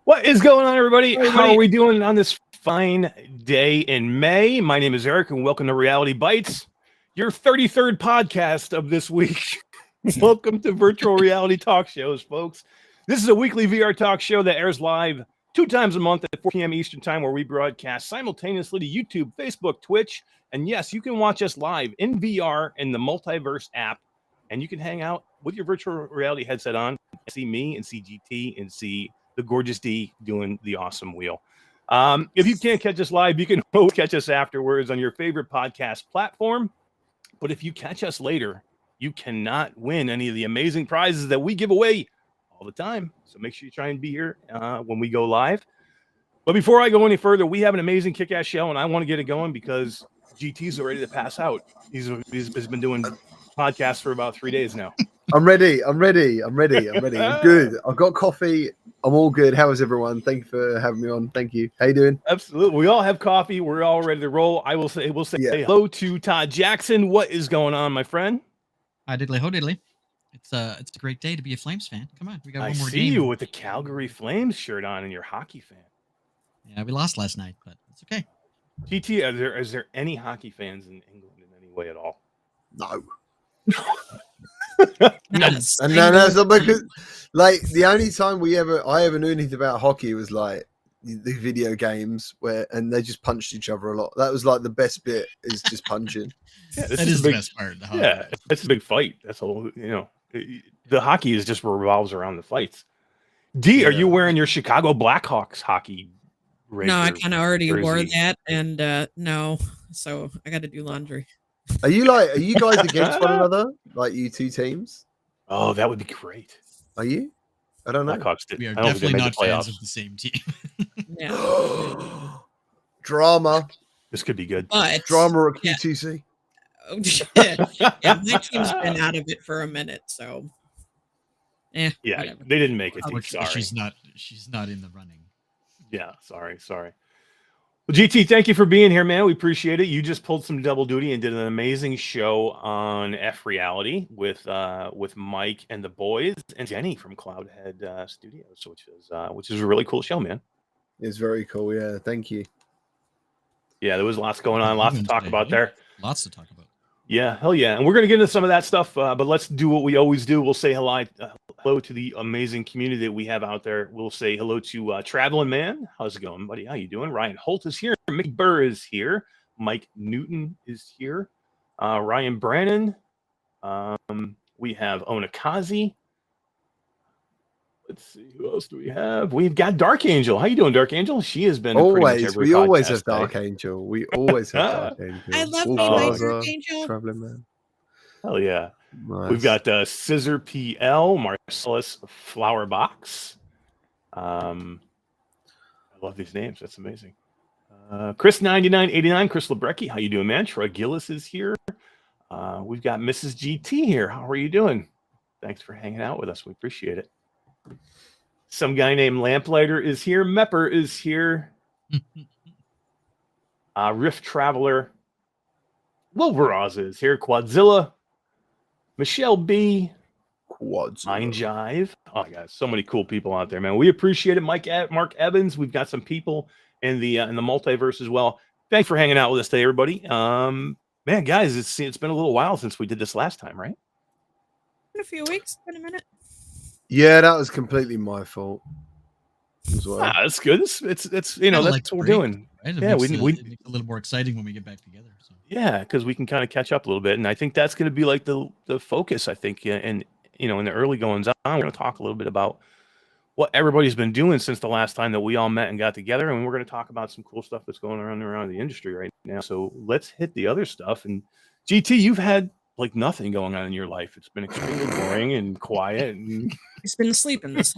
What is going on, everybody? Hey, How are we doing on this fine day in May? My name is Eric, and welcome to Reality Bytes, your 33rd podcast of this week. Welcome to Virtual Reality Talk Shows, folks. This is a weekly VR talk show that airs live 2 times a month at 4 p.m. Eastern Time, where we broadcast simultaneously to YouTube, Facebook, Twitch, and yes, you can watch us live in VR in the Multiverse app, and you can hang out with your virtual reality headset on, see me and see GT and see the gorgeous D doing the awesome wheel. If you can't catch us live, you can always catch us afterwards on your favorite podcast platform. But if you catch us later, you cannot win any of the amazing prizes that we give away all the time. So make sure you try and be here when we go live. But before I go any further, we have an amazing kick-ass show, and I want to get it going because GT's ready to pass out. He's been doing podcasts for about 3 days now. I'm ready. I'm good. I've got coffee. I'm all good. How is everyone? Thank you for having me on. Thank you. How you doing? Absolutely. We all have coffee. We're all ready to roll. We'll say hello to Todd Jackson. What is going on, my friend? Hi, diddly ho diddly. It's a great day to be a Flames fan. Come on, we got one more game. I see you with the Calgary Flames shirt on, and you're a hockey fan. Yeah, we lost last night, but it's okay. GT, is there any hockey fans in England in any way at all? No. Yes. And no, it's not because, like, the only time I ever knew anything about hockey was like the video games and they just punched each other a lot. That was like the best bit, is just punching. Yeah, that is the best part. Yeah, it's a big fight. That's all. The hockey is just revolves around the fights. D, are you wearing your Chicago Blackhawks hockey? No, I kind of already wore that, and no, so I got to do laundry. Are you guys against one another? Like, you two teams? Oh, that would be great. Are you? I don't know. Blackhawks did. We are definitely not fans of the same team. Yeah. Drama. This could be good. But Drama at QTC. Yeah, my team's been out of it for a minute, so yeah, whatever. They didn't make it. Sorry. She's not in the running. Yeah, sorry. Well, GT, thank you for being here, man. We appreciate it. You just pulled some double duty and did an amazing show on F Reality with Mike and the boys and Jenny from Cloudhead Studios, which is a really cool show, man. It's very cool. Yeah, thank you. Yeah, there was lots going on, lots to talk about there. Lots to talk about. Yeah, hell yeah. And we're going to get into some of that stuff, but let's do what we always do. We'll say hello to the amazing community that we have out there. We'll say hello to Traveling Man. How's it going, buddy? How you doing? Ryan Holt is here. Mick Burr is here. Mike Newton is here. Ryan Brannon. We have Onakazi. Let's see, who else do we have? We've got Dark Angel. How you doing, Dark Angel? She has been always. We always have Dark Angel. We always have Dark Angel. I love my Dark Angel. Traveling Man. Hell yeah. Nice. We've got Scissor PL, Marcellus Flowerbox. I love these names. That's amazing. Chris 9989, Chris Lebrecki. How you doing, man? Troy Gillis is here. We've got Mrs. GT here. How are you doing? Thanks for hanging out with us. We appreciate it. Some guy named Lamplighter is here. Mepper is here. Rift Traveler. Wolveraz is here. Quadzilla. Michelle B. Mind Jive. Oh my God, so many cool people out there, man. We appreciate it. Mark Evans. We've got some people in the multiverse as well. Thanks for hanging out with us today, everybody. Man, guys, it's been a little while since we did this last time, right? In a few weeks, been a minute. Yeah, that was completely my fault as well. That's good. It's that's what we're doing. Right? Yeah, we makes it a little more exciting when we get back together. So. Yeah, because we can kind of catch up a little bit, and I think that's going to be like the focus. I think, and in the early goings on, we're going to talk a little bit about what everybody's been doing since the last time that we all met and got together, and we're going to talk about some cool stuff that's going around the industry right now. So let's hit the other stuff. And GT, you've had like nothing going on in your life. It's been extremely boring and quiet. And He's been asleep in this.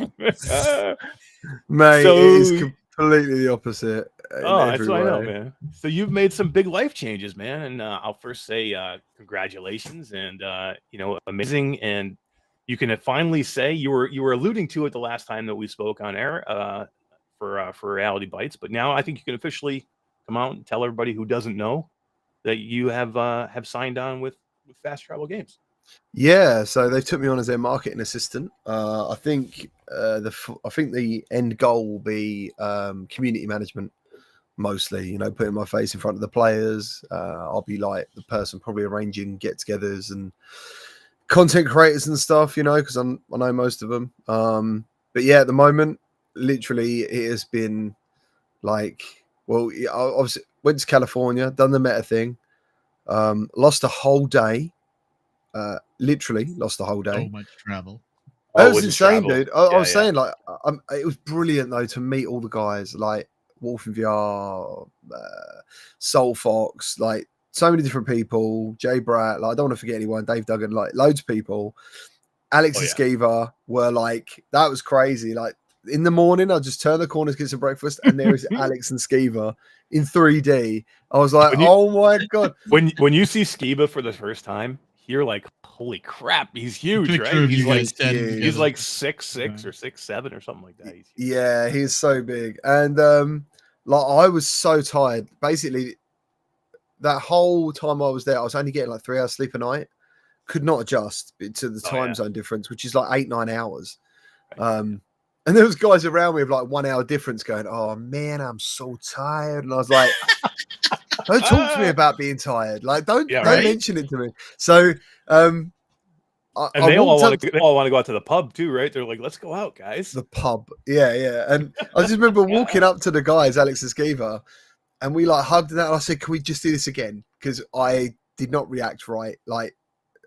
Mate, it is completely the opposite. Oh, that's what I know, man. So you've made some big life changes, man. And I'll first say congratulations and amazing. And you can finally say you were alluding to it the last time that we spoke on air for Reality Bytes, but now I think you can officially come out and tell everybody who doesn't know that you have signed on with Fast Travel Games. Yeah, so they took me on as their marketing assistant. I think the end goal will be community management mostly. You know, putting my face in front of the players. I'll be like the person probably arranging get-togethers and content creators and stuff. You know, because I know most of them. But yeah, at the moment, literally, it has been like, well, I obviously went to California, done the meta thing, lost a whole day. Literally lost the whole day. So much travel. That was insane, travel. dude. I was saying, like, it was brilliant though to meet all the guys, like Wolf in VR, Soul Fox, like so many different people. Jay Bratt, like I don't want to forget anyone. Dave Duggan, like loads of people. Alex and Skiva were like, that was crazy. Like in the morning, I'd just turn the corner to get some breakfast, and there is Alex and Skiva in 3D. I was like, oh my god! When you see Skiba for the first time, you're like, holy crap, he's huge, right? He's like 6'6" or 6'7" or something like that. Yeah, he's so big. And like I was so tired. Basically, that whole time I was there, I was only getting like 3 hours sleep a night. Could not adjust to the time zone difference, which is like 8-9 hours. And there was guys around me with like 1 hour difference going, oh man, I'm so tired. And I was like, don't talk to me about being tired. Like, don't mention it to me. So, and they all want to go out to the pub too, right? They're like, let's go out, guys. The pub. Yeah. And I just remember walking up to the guys, Alex and Skiva, and we like hugged that. And I said, can we just do this again? Because I did not react right. Like,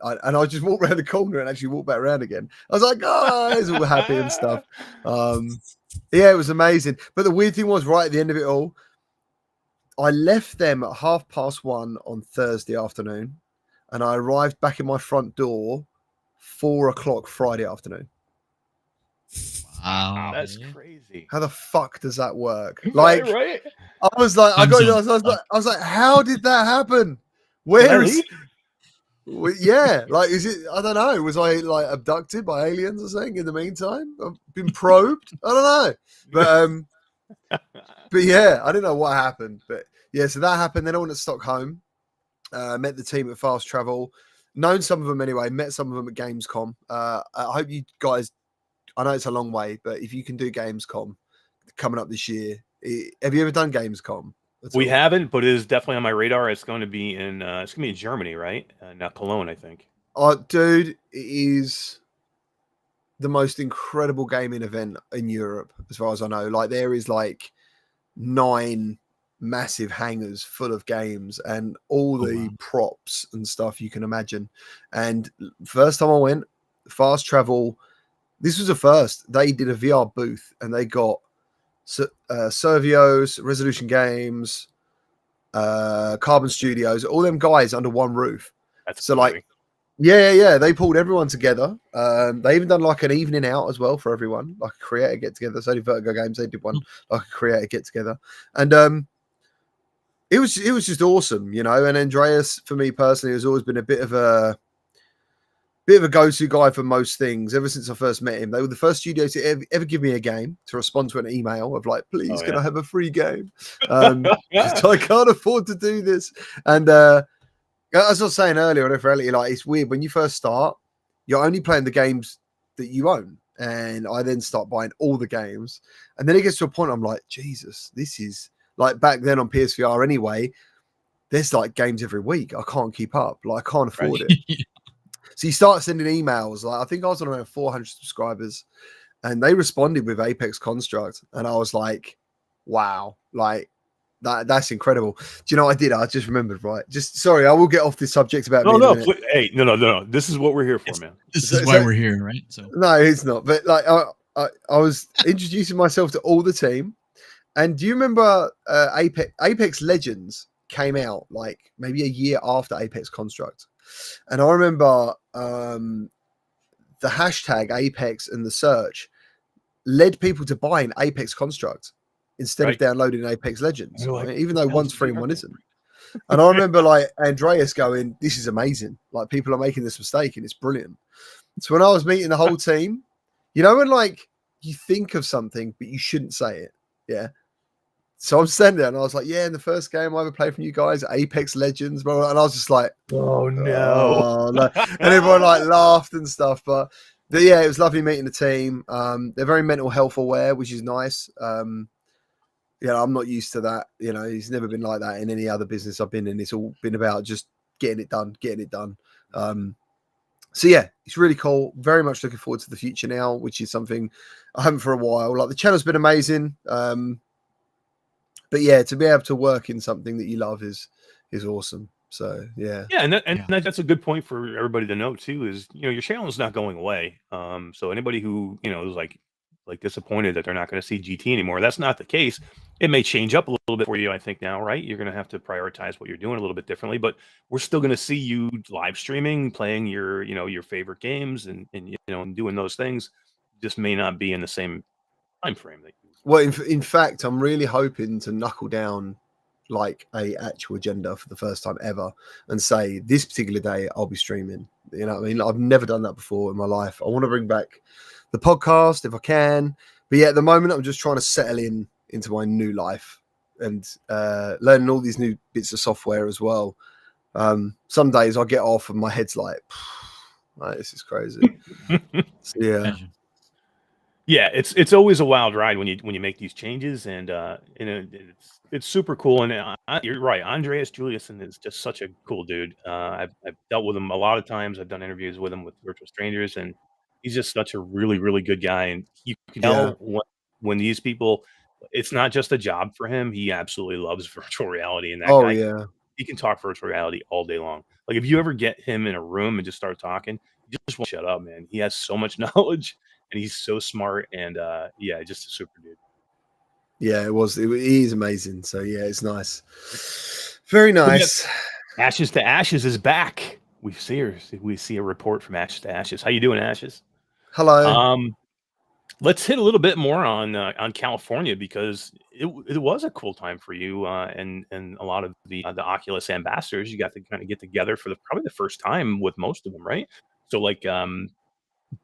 and I just walked around the corner and actually walked back around again. I was like, guys, all happy and stuff. Yeah, it was amazing. But the weird thing was, right at the end of it all, I left them at 1:30 on Thursday afternoon, and I arrived back in my front door 4:00 Friday afternoon. Wow, that's crazy. How the fuck does that work? Like, right? I was like, I was like, how did that happen? Where is? Yeah, like, is it? I don't know. Was I like abducted by aliens or something in the meantime? I've been probed. I don't know, but yeah, I don't know what happened, but yeah, so that happened. Then I went to Stockholm, met the team at Fast Travel, known some of them anyway, met some of them at Gamescom. I hope you guys, I know it's a long way, but if you can do Gamescom coming up this year, have you ever done Gamescom? We haven't, but it is definitely on my radar. It's going to be in Germany, right? Not Cologne, I think. Dude, it is the most incredible gaming event in Europe, as far as I know. Like, there is like 9 massive hangars full of games and all the props and stuff you can imagine. And first time I went, Fast Travel, this was a first. They did a VR booth and they got Servios, Resolution Games, Carbon Studios, all them guys under one roof. That's so crazy. Like, yeah, they pulled everyone together. They even done like an evening out as well for everyone, like a creator get together. So Vertigo Games, they did one like a creator get together, and it was just awesome, you know. And Andreas, for me personally, has always been a bit of a go-to guy for most things ever since I first met him. They were the first studio to ever give me a game, to respond to an email of like, please, can I have a free game? I can't afford to do this. And as I was saying earlier on Reality, like, it's weird when you first start, you're only playing the games that you own. And I then start buying all the games. And then it gets to a point I'm like, Jesus, this is like, back then on PSVR anyway, there's like games every week. I can't keep up. Like, I can't afford it. So you start sending emails. Like, I think I was on around 400 subscribers, and they responded with Apex Construct, and I was like, "Wow, like that's incredible." Do you know what I did? I just remembered. Right, just sorry, I will get off this subject about. No. This is what we're here for, man. This is why we're here, right? So no, it's not. But like, I was introducing myself to all the team, and do you remember Apex Legends came out like maybe a year after Apex Construct? And I remember the hashtag Apex and the search led people to buying Apex Construct instead of downloading Apex Legends, like, even though one's free and one isn't. And I remember like Andreas going, this is amazing. Like, people are making this mistake and it's brilliant. So when I was meeting the whole team, you know, when like you think of something, but you shouldn't say it. Yeah. so I'm standing there and I was like, yeah, in the first game I ever played from you guys, Apex Legends, blah, blah, and I was just like, Oh no. oh, no. And everyone like laughed and stuff. But yeah, it was lovely meeting the team. They're very mental health aware, which is nice. Yeah, I'm not used to that. You know, it's never been like that in any other business I've been in. It's all been about just getting it done. So yeah, it's really cool. Very much looking forward to the future now, which is something I haven't for a while. Like the channel's been amazing. But yeah, to be able to work in something that you love is awesome. So yeah. Yeah, and that's a good point for everybody to know too. Is your channel is not going away. So anybody who is like disappointed that they're not going to see GT anymore, that's not the case. It may change up a little bit for you, I think now, right? You're going to have to prioritize what you're doing a little bit differently, but we're still going to see you live streaming, playing your your favorite games, and doing those things. Just may not be in the same time frame that you. Well, in fact, I'm really hoping to knuckle down like a actual agenda for the first time ever and say this particular day I'll be streaming. You know what I mean? I've never done that before in my life. I want to bring back the podcast if I can, but yeah, at the moment I'm just trying to settle into my new life and learning all these new bits of software as well. Some days I get off and my head's like this is crazy. So, yeah. Yeah, it's always a wild ride when you make these changes, and it's super cool. And you're right, Andreas Juliuson is just such a cool dude. I've dealt with him a lot of times. I've done interviews with him with Virtual Strangers, and he's just such a really, really good guy. And you can tell when these people, it's not just a job for him. He absolutely loves virtual reality, and that guy, he can talk virtual reality all day long. Like if you ever get him in a room and just start talking, you just won't shut up, man. He has so much knowledge. And he's so smart, and yeah, just a super dude. Yeah, he is amazing. So yeah, it's nice, very nice. Ashes to Ashes is back. We see a report from Ashes to Ashes. How you doing, Ashes? Hello. Let's hit a little bit more on California, because it was a cool time for you and a lot of the Oculus ambassadors. You got to kind of get together for probably the first time with most of them, right? So like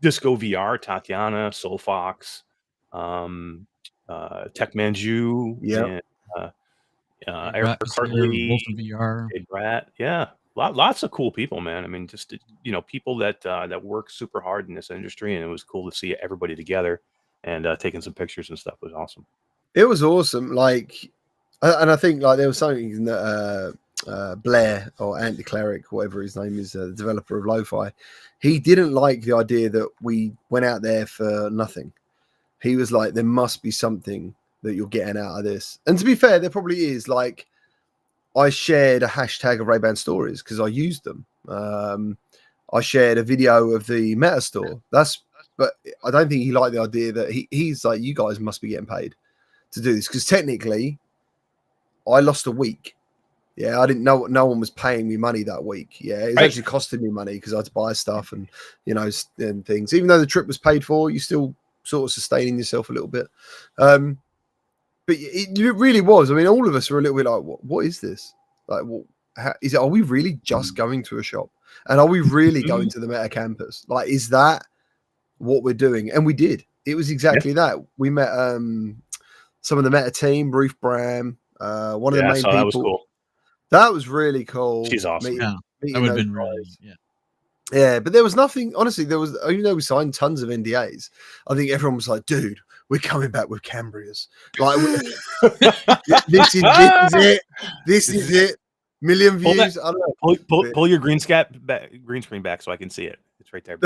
Disco VR, Tatiana, Soul Fox, Tech Manju, and Eric Hartley, VR, Brat. Yeah, lots of cool people, man. I mean, just people that work super hard in this industry, and it was cool to see everybody together and taking some pictures and stuff. It was awesome. It was awesome. Like, and I think like there was something that Blair or Anti-Cleric, whatever his name is, the developer of Lo-Fi, he didn't like the idea that we went out there for nothing. He was like, there must be something that you're getting out of this. And to be fair, there probably is. Like, I shared a hashtag of Ray-Ban stories because I used them. I shared a video of the Meta store. But I don't think he liked the idea that he's like, you guys must be getting paid to do this, because technically I lost a week. Yeah, I didn't know no one was paying me money that week. Yeah, it was actually costing me money because I had to buy stuff and and things. Even though the trip was paid for, you still sort of sustaining yourself a little bit. But it really was. I mean, all of us were a little bit like, what is this? Like, are we really just going to a shop? And are we really going to the Meta campus? Like, is that what we're doing? And we did. It was exactly that. We met some of the Meta team, Ruth Bram, one of the main people. That was cool. That was really cool. She's awesome. That would have been really, yeah, but there was nothing, honestly, even though we signed tons of NDAs, I think everyone was like, dude, we're coming back with Cambrias. Like, this is it. This is it. Million views. I don't know. Pull your green screen back so I can see it. It's right there.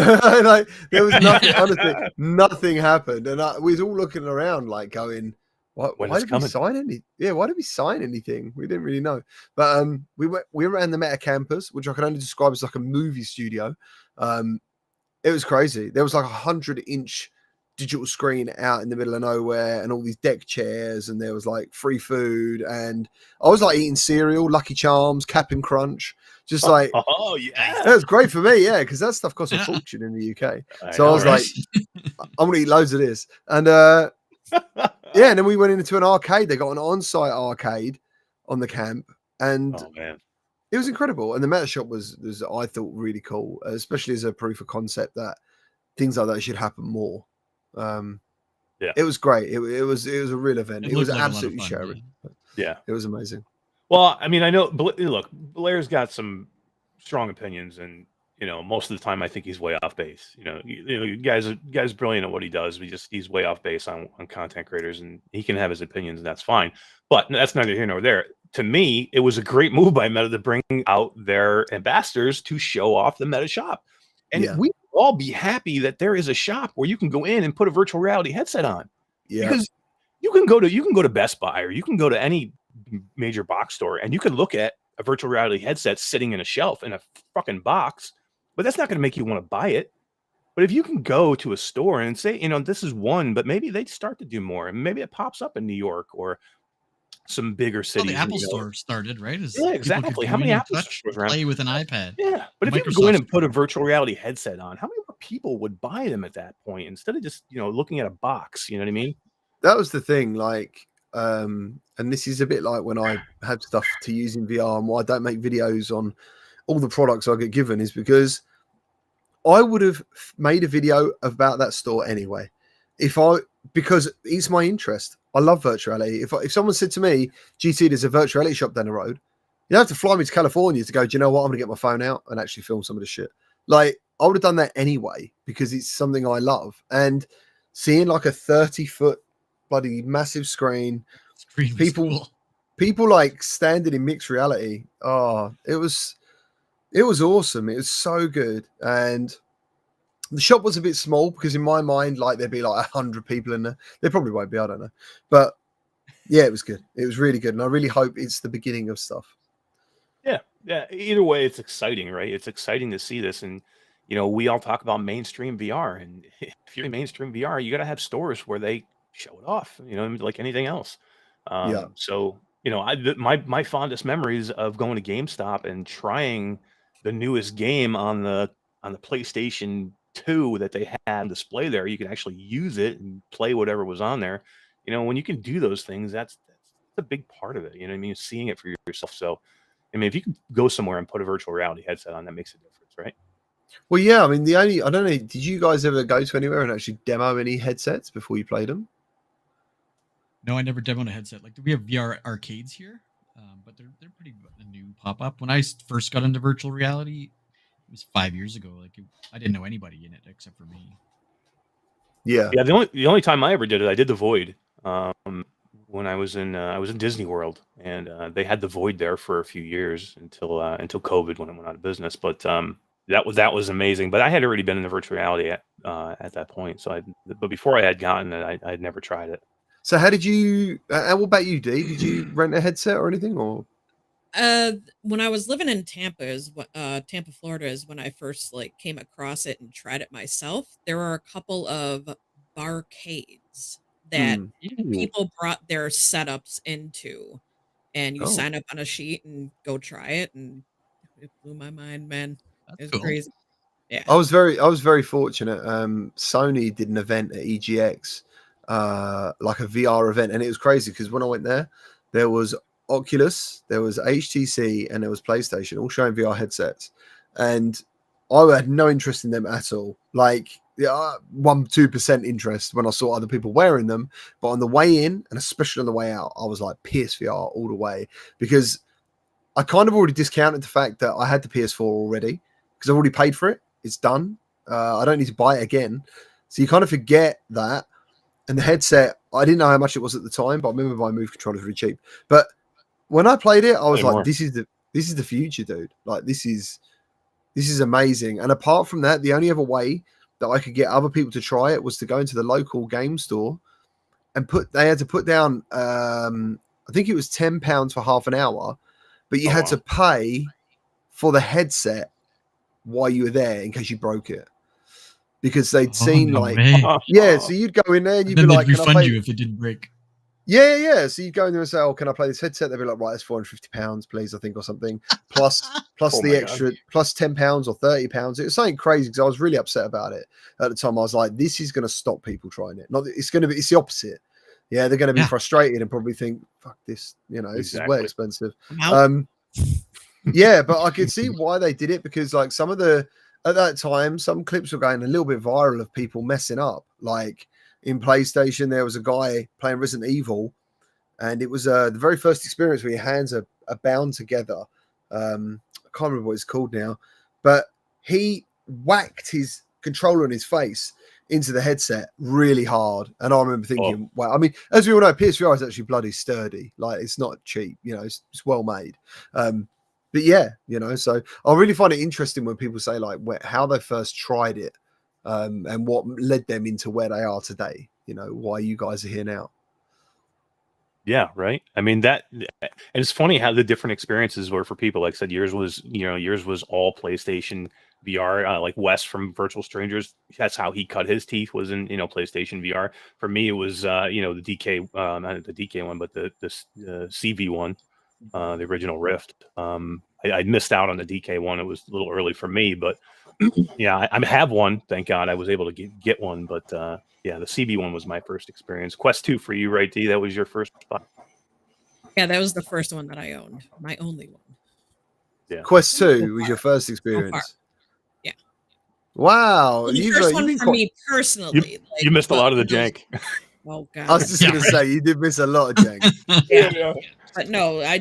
Like, there was nothing, honestly, nothing happened. And we was all looking around like going, why did we sign anything? Yeah, why did we sign anything? We didn't really know. But we ran the Meta campus, which I can only describe as like a movie studio. It was crazy. There was like 100-inch digital screen out in the middle of nowhere, and all these deck chairs, and there was like free food, and I was like eating cereal, Lucky Charms, Cap'n Crunch, just like it was great for me, yeah, because that stuff costs a fortune in the UK. So I was like, I'm gonna eat loads of this, and yeah, and then we went into an arcade. They got an on-site arcade on the camp, and it was incredible. And the Meta shop was I thought really cool, especially as a proof of concept that things like that should happen more. It was great. It was a real event. It was looked like a lot of absolutely fun, sharing. Yeah. It was amazing. Well, I mean, I know. Look, Blair's got some strong opinions, and most of the time, I think he's way off base. Guys brilliant at what he does. He's way off base on content creators, and he can have his opinions, and that's fine. But that's neither here nor there. To me, it was a great move by Meta to bring out their ambassadors to show off the Meta shop, and we would all be happy that there is a shop where you can go in and put a virtual reality headset on. Yeah, because you can go to Best Buy, or you can go to any major box store, and you can look at a virtual reality headset sitting in a shelf in a fucking box, but that's not going to make you want to buy it. But if you can go to a store and say, this is one, but maybe they start to do more, and maybe it pops up in New York or some bigger cities. Well, the Apple Store started, right? Yeah, exactly. How many Apple stores around? Play with an iPad. Yeah, but if you could go in and put a virtual reality headset on, how many more people would buy them at that point instead of just looking at a box? You know what I mean? That was the thing. Like, and this is a bit like when I had stuff to use in VR, and why I don't make videos on all the products I get given is because I would have made a video about that store anyway. Because it's my interest. I love virtuality. If someone said to me, GT, there's a virtuality shop down the road, you don't have to fly me to California to go, do you know what? I'm going to get my phone out and actually film some of the shit. Like, I would have done that anyway because it's something I love. And seeing like a 30-foot bloody massive screen, people like standing in mixed reality. Oh, it was awesome. It was so good. And the shop was a bit small because in my mind, like there'd be like 100 people in there. There probably won't be, I don't know. But yeah, it was good. It was really good. And I really hope it's the beginning of stuff. Yeah. Either way, it's exciting, right? It's exciting to see this. And, we all talk about mainstream VR. And if you're in mainstream VR, you got to have stores where they show it off, like anything else. So, my fondest memories of going to GameStop and trying the newest game on the PlayStation 2 that they had on display there, you can actually use it and play whatever was on there. When you can do those things, that's a big part of it. You know what I mean? Seeing it for yourself. So, I mean, if you can go somewhere and put a virtual reality headset on, that makes a difference, right? Well, yeah. I mean, I don't know. Did you guys ever go to anywhere and actually demo any headsets before you played them? No, I never demoed a headset. Like, we have VR arcades here, but they're pretty new pop up. When I first got into virtual reality, it was 5 years ago. Like, I didn't know anybody in it except for me. Yeah. The only time I ever did it, I did the Void. When I was in Disney World, and they had the Void there for a few years until COVID, when it went out of business. But that was amazing. But I had already been in the virtual reality at that point. But before I had gotten it, I had never tried it. So how did you? What about you, Dee? Did you rent a headset or anything, or? When I was living in Tampa, Florida, is when I first came across it and tried it myself. There were a couple of barcades that people brought their setups into, and you sign up on a sheet and go try it, and it blew my mind, man. It was crazy. Yeah, I was very fortunate. Sony did an event at EGX. Like a VR event, and it was crazy because when I went there was Oculus, there was HTC, and there was PlayStation, all showing VR headsets, and I had no interest in them at all. Like 1-2% interest when I saw other people wearing them, but on the way in and especially on the way out, I was like PSVR all the way, because I kind of already discounted the fact that I had the PS4 already because I've already paid for it. It's done. I don't need to buy it again, so you kind of forget that. And the headset, I didn't know how much it was at the time, but I remember buying Move controllers really cheap. But when I played it, I was like, this is the future, dude. Like, this is amazing. And apart from that, the only other way that I could get other people to try it was to go into the local game store and they had to put down, I think it was £10 for half an hour, but you had to pay for the headset while you were there in case you broke it. Because they'd seen so you'd go in there and you'd be like, refund you if it didn't break. Yeah. So you'd go in there and say, "Oh, can I play this headset?" They'd be like, "Right, it's £450, please, I think, or something." Plus the extra, plus £10 or £30. It was something crazy because I was really upset about it at the time. I was like, "This is going to stop people trying it. It's the opposite. Yeah, they're going to be frustrated and probably think, fuck this, this is way expensive." Yeah, but I could see why they did it, because like at that time, some clips were going a little bit viral of people messing up, like in PlayStation, there was a guy playing Resident Evil, and it was the very first experience where your hands are bound together. I can't remember what it's called now, but he whacked his controller in his face into the headset really hard. And I remember thinking, wow, I mean, as we all know, PSVR is actually bloody sturdy. Like, it's not cheap, you know, it's well made. But yeah, you know, so I really find it interesting when people say like how they first tried it, and what led them into where they are today, you know, why you guys are here now. Yeah, right. I mean, and it's funny how the different experiences were for people. Like I said, yours was all PlayStation VR. Like Wes from Virtual Strangers, that's how he cut his teeth, was in PlayStation VR. For me, it was the DK, not the DK one, but the CV one, the original Rift. I missed out on the DK one. It was a little early for me, but yeah, I have one. Thank God I was able to get one, but. Yeah, the CB one was my first experience. Quest 2 for you, right, D? That was your first spot. Yeah, that was the first one that I owned. My only one. Yeah. Quest 2 was your first experience. Yeah. Wow. Well, the first one for me personally. You missed a lot of the jank. Oh God. I was just gonna say you did miss a lot of jank. Yeah. But no, I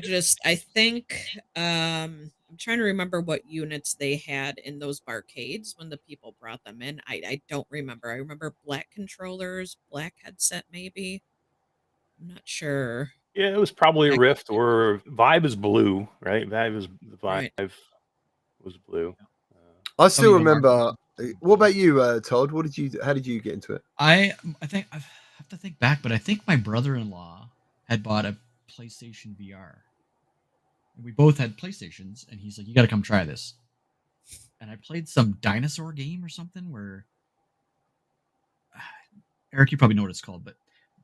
think I'm trying to remember what units they had in those barcades when the people brought them in. I don't remember. I remember black controllers, black headset, maybe. I'm not sure. Yeah, it was probably Rift, or Vive is blue, right? Vive Right. was blue. I still remember. What about you, Todd? How did you get into it? I think I have to think back, but I think my brother-in-law had bought a PlayStation VR. We both had PlayStations, and he's like, "You got to come try this." And I played some dinosaur game or something where Eric, you probably know what it's called, but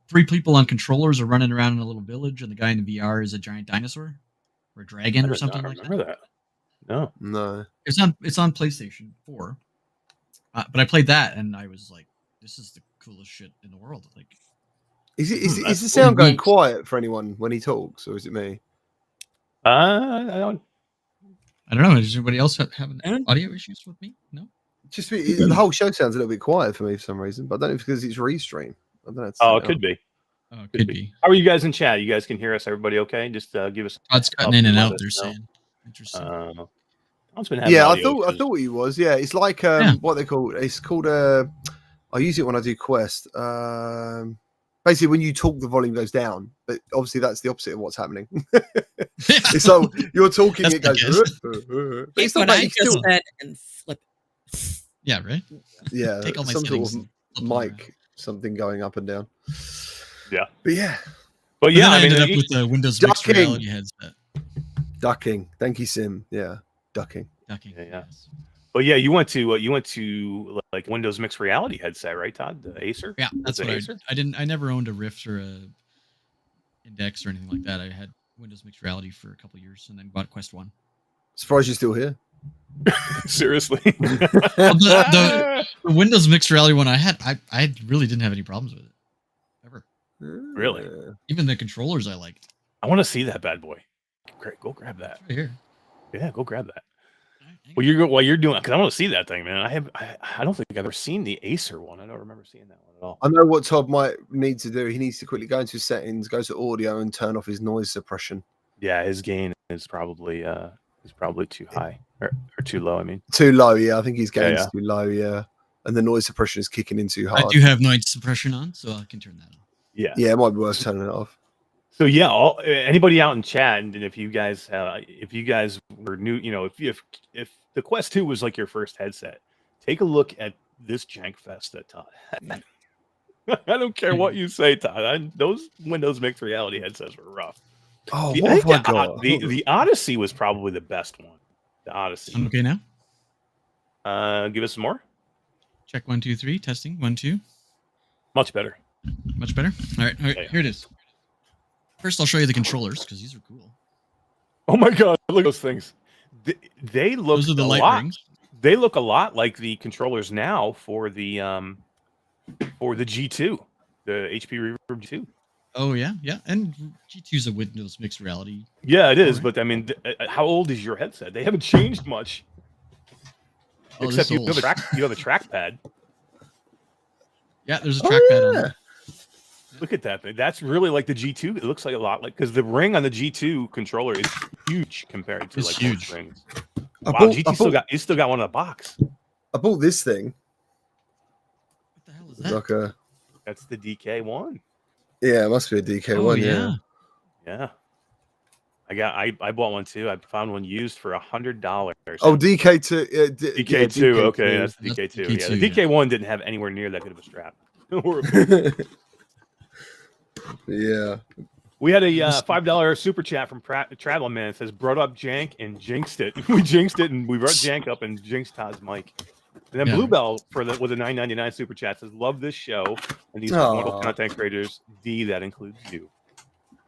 3 people on controllers are running around in a little village, and the guy in the VR is a giant dinosaur or a dragon or something like that. I remember that. No. It's on PlayStation 4, but I played that, and I was like, "This is the coolest shit in the world!" Like, is the sound going quiet for anyone when he talks, or is it me? I don't know. Does anybody else have audio issues with me? No. Just the whole show sounds a little bit quiet for me for some reason, but I don't know if it's because it's restream. I don't know. It could be. Oh, it could be. How are you guys in chat? You guys can hear us? Everybody okay? Just give us. Todd's cutting in and out. They're saying. Interesting. Yeah, I thought he was. Yeah, it's like what they call. It's called I use it when I do Quest. Basically, when you talk, the volume goes down, but obviously that's the opposite of what's happening. So you're talking, it goes. It's not like just said and flip it. Yeah, right. Yeah, take all my some settings sort of mic, something going up and down. Yeah, but yeah. But yeah, I ended up with the Windows mixed reality headset. Ducking. Thank you, Sim. Yeah, ducking. Yeah. Yes. But yeah, you went to like Windows mixed reality headset, right, Todd? The Acer. Yeah, that's what I never owned a Rift or a Index or anything like that. I had Windows mixed reality for a couple of years, and then bought Quest 1. Surprised you're still here. Seriously. The Windows mixed reality one I really didn't have any problems with it ever. Really? Even the controllers I liked. I want to see that bad boy. Great, go grab that. Right here. Yeah, go grab that. Well, you're doing, because I want to see that thing, man. I don't think I've ever seen the Acer one. I don't remember seeing that one at all. I know what Todd might need to do. He needs to quickly go into settings, go to audio, and turn off his noise suppression. Yeah, his gain is probably too high or too low. I mean, too low. Yeah, I think his gain's too low. Yeah, and the noise suppression is kicking in too hard. I do have noise suppression on, so I can turn that on. Yeah, it might be worth turning it off. So yeah, anybody out in chat, and if you guys were new, if the Quest 2 was like your first headset, take a look at this jank fest that Todd had. I don't care what you say, Todd. Those Windows mixed reality headsets were rough. Oh, my God. The Odyssey was probably the best one. The Odyssey. I'm okay now. Give us some more. Check 1 2 3. Testing 1 2. Much better. Much better. All right. Here it is. First, I'll show you the controllers because these are cool. Oh my God! Look at those things. They look. Those are the light rings. They look a lot like the controllers now for the G2, the HP Reverb G2. Oh yeah, and G2 is a Windows mixed reality. Yeah, it is. But I mean, how old is your headset? They haven't changed much. Except you have a trackpad. Yeah, there's a trackpad on yeah. there. Look at that thing. That's really like the G2. It looks like a lot like because the ring on the G2 controller is huge compared to It's like huge. most rings. I Wow, bought- GT I still bought- got one in the box. I bought this thing. What the hell is It's that? like a That's the DK1. yeah, it must be a DK1. Oh, yeah. Yeah. I bought one too. I found one used for $100. Oh, DK2. DK2. Okay, that's the That's DK2. DK2, Yeah, the yeah. DK1 didn't have anywhere near that good of a strap. Yeah. We had a $5 super chat from Travel Man. It says, brought up Jank and jinxed it. We jinxed it and we brought Jank up and jinxed Todd's mic. And then Yeah. Bluebell with a $9.99 super chat says, love this show and these wonderful Aw. content creators. D, that includes you.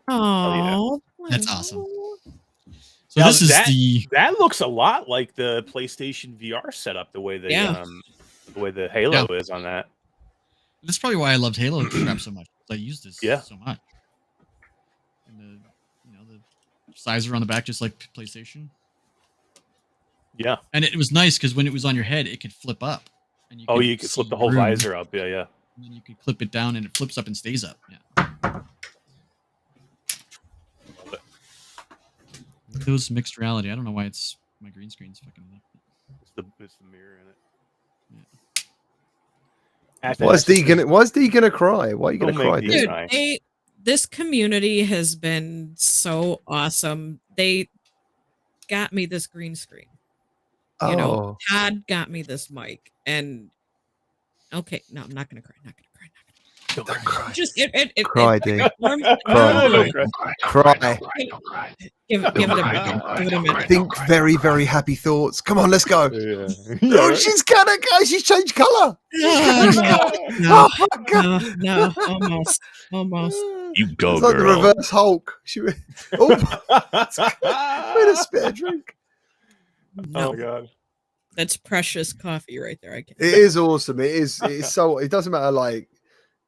Oh, That's awesome. So Now, this is the that looks a lot like the PlayStation VR setup, the way the Halo is on that. That's probably why I loved Halo strap so much. I used this so much. And the sizer on the back, just like PlayStation. Yeah. And it was nice because when it was on your head, it could flip up. And you could flip the whole room. visor up. Yeah, yeah. And then you could clip it down and it flips up and stays up. Yeah. It was mixed reality. I don't know why it's my green screen's fucking up. It's the mirror in it. Why is D gonna cry? Why are you gonna Don't cry, make D? D- this community has been so awesome. They got me this green screen. You know, Todd got me this mic, and okay, no, I'm not gonna cry. Not gonna cry. Don't cry. Just Cry, D. Cry. Give it a minute. Think very, very happy thoughts. Come on, let's go. Yeah. Oh, she's gonna go. She's changed color. No, Oh my god. no, almost. You go, It's like the girl. reverse Hulk. She went, oh, wait a spare drink. No, Oh god. that's precious coffee right there. I can't. It is awesome. It is. It's so. It doesn't matter like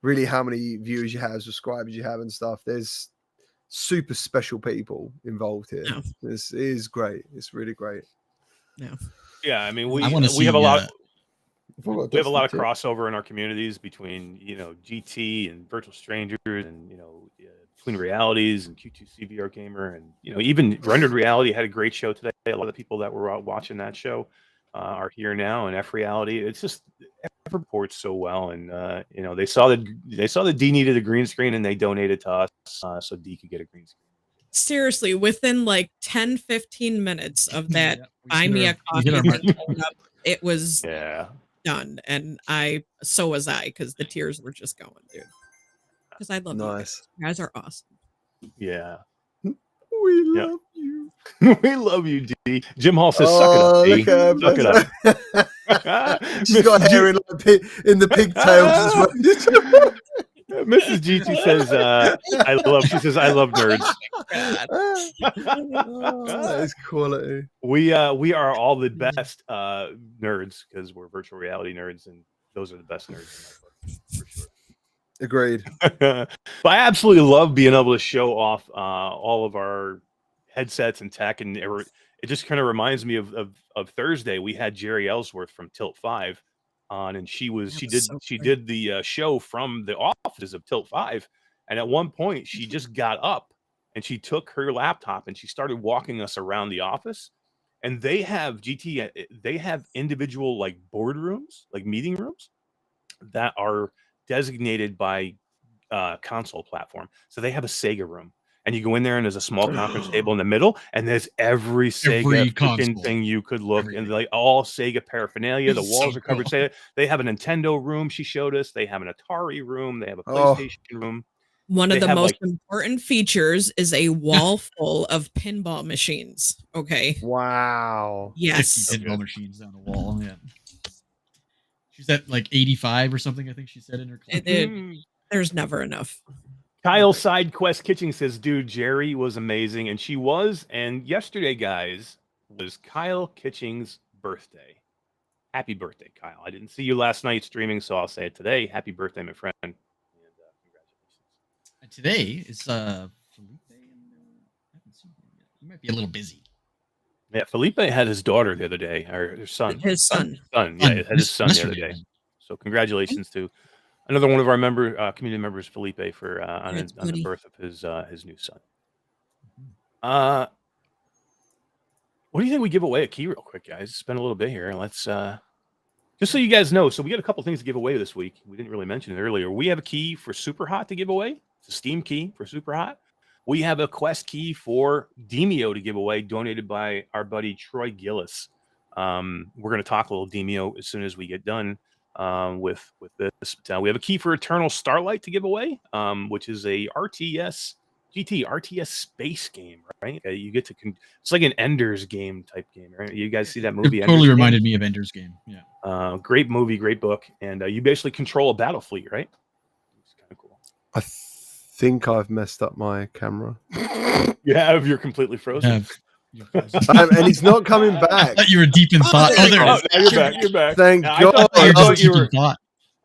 really how many viewers you have, subscribers you have, and stuff. There's super special people involved here. No. This is great. It's really great. No. Yeah, I mean we wanna we have a see, lot. We We have a lot of crossover in our communities between GT and Virtual Strangers and Twin Realities and Q2C VR Gamer and even Rendered Reality had a great show today. A lot of the people that were watching that show are here now, and F Reality. It's just F reports so well, and they saw that D needed a green screen and they donated to us so D could get a green screen. Seriously, within like 10-15 minutes of that buy me a we hit our mark. coffee, it was Yeah. done, and so was I, because the tears were just going, dude. Because I love Nice. you guys are awesome. We Yeah. love you. We love you, D. Jim Hall says, Oh, suck it look up, D. at Suck it up. She's got hair in the pigtails as well. Mrs. GT says, she says, I love nerds. That is quality. We are all the best nerds because we're virtual reality nerds, and those are the best nerds in my book, for sure. Agreed. But I absolutely love being able to show off all of our headsets and tech, and it just kind of reminds me of Thursday. We had Jerry Ellsworth from Tilt 5 on, and she did the show from the office of Tilt 5, and at one point she just got up and she took her laptop and she started walking us around the office. And they have individual like boardrooms, like meeting rooms that are designated by console platform. So they have a Sega room, and you go in there and there's a small conference table in the middle, and there's every Sega freaking thing you could look, and like all Sega paraphernalia. The walls are covered. Sega. They have a Nintendo room. She showed us. They have an Atari room. They have a PlayStation room. One of the most important features is a wall full of pinball machines. Okay. Wow. Yes. 50 pinball machines down the wall. Yeah. She's at like 85 or something, I think she said in her clip. There's never enough. Kyle Side Quest Kitchen says, dude, Jerry was amazing. And she was. And yesterday, guys, was Kyle Kitching's birthday. Happy birthday, Kyle. I didn't see you last night streaming, so I'll say it today. Happy birthday, my friend. And congratulations. Today is Felipe. I haven't seen him yet. He might be a little busy. Yeah, Felipe had his daughter the other day, or his son. His son. Yeah, had his son the other day. So congratulations to another one of our community members, Felipe, for on the buddy. birth of his new son. What do you think we give away a key real quick, guys? Spend a little bit here. Let's just so you guys know. So we got a couple things to give away this week. We didn't really mention it earlier. We have a key for Super Hot to give away. It's a Steam key for Super Hot. We have a Quest key for Demeo to give away, donated by our buddy Troy Gillis. We're going to talk a little Demeo as soon as we get done with this. We have a key for Eternal Starlight to give away, which is a RTS space game, right? You get to it's like an Ender's Game type game, right? You guys see that movie? It totally reminded me of Ender's Game. Yeah. Great movie, great book, and you basically control a battle fleet, right? It's kind of cool. I think I've messed up my camera. You have. You're completely frozen. And he's not coming back. I thought you were deep in thought. Oh, there now you're back. You're back. Thank God. I thought you were.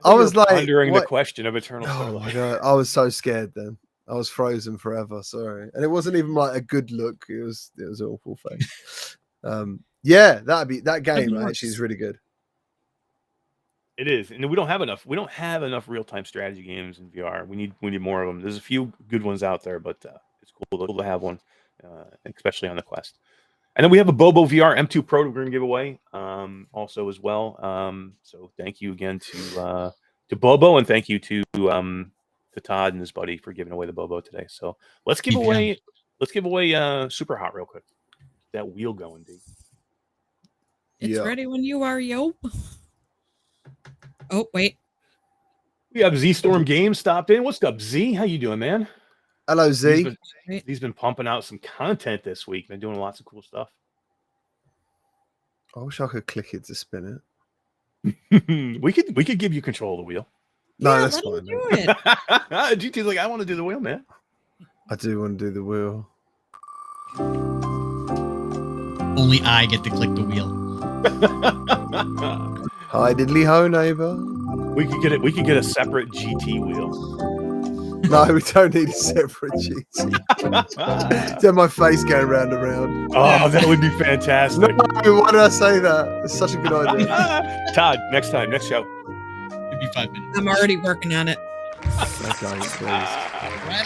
I was like pondering the what? question of Eternal Oh Starlight. my God. I was so scared then. I was frozen forever. Sorry, and it wasn't even like a good look. It was an awful face. Yeah, that game actually is really good. It is, and we don't have enough. We don't have enough real-time strategy games in VR. We need more of them. There's a few good ones out there, but it's cool to have one, especially on the Quest. And then we have a BoboVR M2Pro we're going to give away, also as well. So thank you again to Bobo, and thank you to Todd and his buddy for giving away the Bobo today. So let's give away Super Hot real quick. Get that wheel going, D. It's ready when you are, yo. Oh, wait. We have Z Storm Games stopped in. What's up, Z? How you doing, man? Hello, Z. He's been pumping out some content this week. Been doing lots of cool stuff. I wish I could click it to spin it. we could give you control of the wheel. No, yeah, that's fine. Do it. GT's like, I want to do the wheel, man. I do want to do the wheel. Only I get to click the wheel. Hi, diddly ho, neighbor. We could get a separate GT wheel. No, we don't need a separate GT. Then my face going round and round. Oh, that would be fantastic. No, why did I say that? It's such a good idea. Todd, next show. It'd be 5 minutes. I'm already working on it. Okay, please.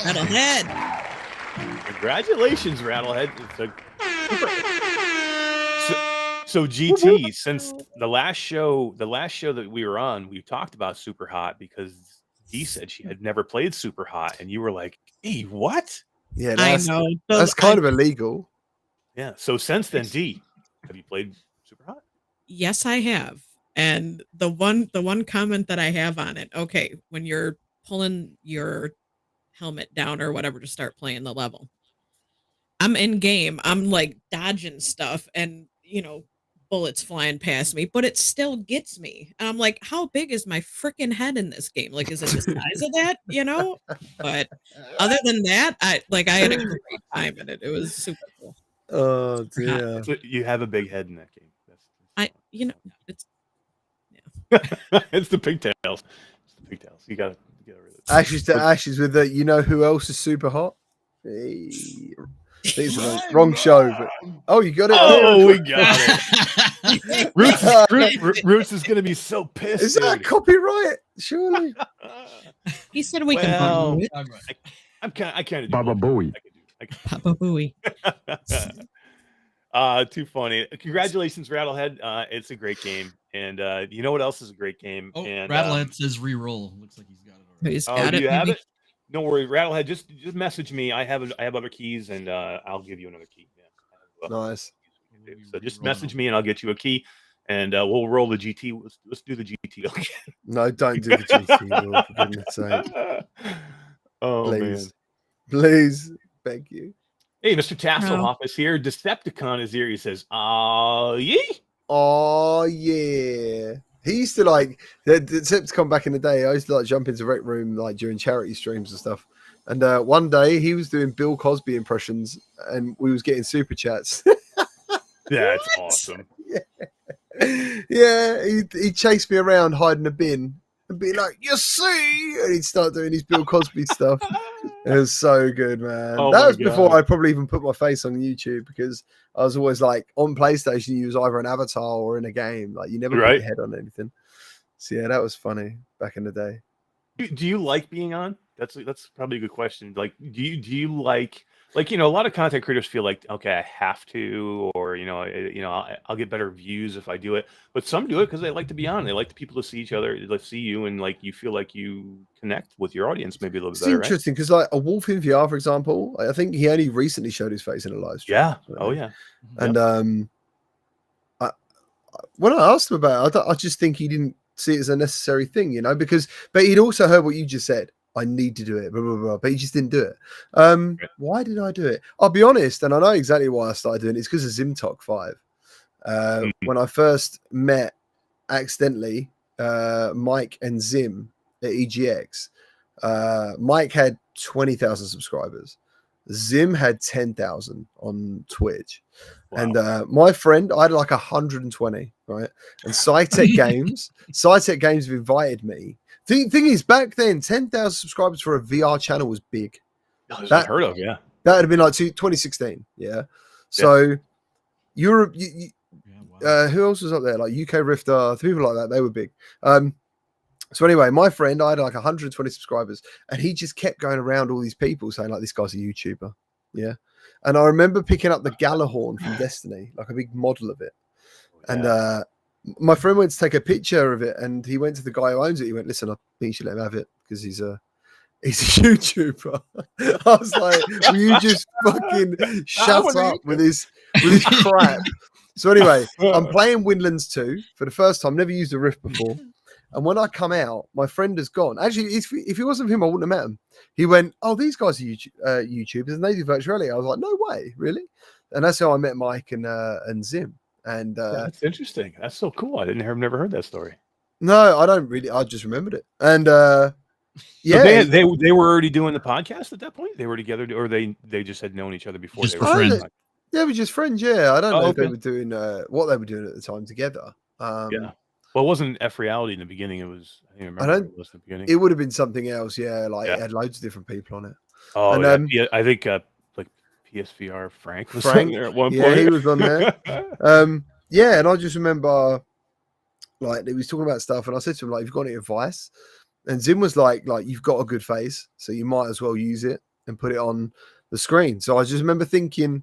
Rattlehead. Congratulations, Rattlehead. So GT, since the last show that we were on, we talked about Super Hot because Dee said she had never played Super Hot, and you were like, "Hey, what?" Yeah, I know. That's kind of illegal. Yeah. So since then, Dee, have you played Super Hot? Yes, I have. And the one comment that I have on it, okay, when you're pulling your helmet down or whatever to start playing the level, I'm in game. I'm like dodging stuff, and bullets flying past me, but it still gets me. And I'm like, how big is my freaking head in this game? Like, is it the size of that? But other than that, I had a great time in it. It was super cool. Oh dear. So you have a big head in that game. It's it's the pigtails. It's the pigtails. You gotta rid of it. Ashes to ashes with the. You know who else is super hot? Hey. It's the wrong show, but you got it. Oh, we got it. Roots is gonna be so pissed. Is that copyright? Surely. He said we can. I can't. Baba Booey. Papa Booey. Too funny. Congratulations, Rattlehead. It's a great game, and you know what else is a great game? Oh, and Rattlehead says re-roll. Looks like he's got it already. He's got it. You have it. No worries, Rattlehead. Just message me. I have other keys, and I'll give you another key. Yeah. Nice. So just message me, and I'll get you a key, and we'll roll the GT. Let's do the GT again. No, don't do the GT. Will, for goodness sake. Oh Please. man. Please, thank you. Hey, Mr. Tasselhoff is here. Decepticon is here. He says, yeah." Oh yeah. He used to the Decepticon back in the day. I used to jump into Rec Room during charity streams and stuff. And one day he was doing Bill Cosby impressions, and we was getting super chats. That's awesome. Yeah. He'd chase me around hiding a bin and be like, "You see," and he'd start doing his Bill Cosby stuff. It was so good, man. That was before I probably even put my face on YouTube, because I was always on PlayStation, you was either an avatar or in a game. You never put your head on anything. So yeah, that was funny back in the day. Do you like being on? That's probably a good question. Like, do you like a lot of content creators feel like, okay, I have to, or I'll get better views if I do it. But some do it because they like to be on. They like the people to see each other, to see you, and like you feel like you connect with your audience maybe a little bit It's better. interesting because like a Wolf in VR, for example, I think he only recently showed his face in a live stream. Yeah. Oh yeah. And when I asked him about it, I just think he didn't see it as a necessary thing, but he'd also heard what you just said. I need to do it, blah, blah, blah, but he just didn't do it. Why did I do it? I'll be honest, and I know exactly why I started doing it. It's because of ZimTalk 5. When I first met accidentally Mike and Zim at EGX, Mike had 20,000 subscribers. Zim had 10,000 on Twitch. Wow. And my friend, I had like 120, right? And SciTech Games have invited me. Thing is, back then, 10,000 subscribers for a VR channel was big. That heard of, yeah. That would have been like 2016, yeah. So Europe, who else was up there? Like UK Rifter, people like that, they were big. So anyway, my friend, I had like 120 subscribers, and he just kept going around all these people saying like, this guy's a YouTuber. Yeah. And I remember picking up the Galahorn from Destiny, like a big model of it. And my friend went to take a picture of it, and he went to the guy who owns it. He went, listen, I think you should let him have it because he's a YouTuber. I was like, will you just fucking shut up with his crap? So anyway, I'm playing Windlands 2 for the first time. Never used a Rift before. And when I come out, my friend has gone. Actually, if it wasn't for him, I wouldn't have met him. He went, oh, these guys are YouTubers, and they do virtual reality. I was like, no way, really? And that's how I met Mike and Zim. And that's interesting. That's so cool. I've never heard that story. No, I don't really. I just remembered it. And yeah, so they were already doing the podcast at that point. They were together, or they just had known each other before. Just they were friends. Yeah, we're just friends. Yeah, I don't know if they were doing what they were doing at the time together. Yeah. Well, it wasn't F Reality in the beginning. It was. I don't remember. It was in the beginning. It would have been something else. Yeah, like it had loads of different people on it. Oh, and, yeah. I think like PSVR Frank was on there at one point. Yeah, he was on there. Yeah, and I just remember like he was talking about stuff, and I said to him like, "Have you got any advice?" And Zim was like you've got a good face, so you might as well use it and put it on the screen. So I just remember thinking,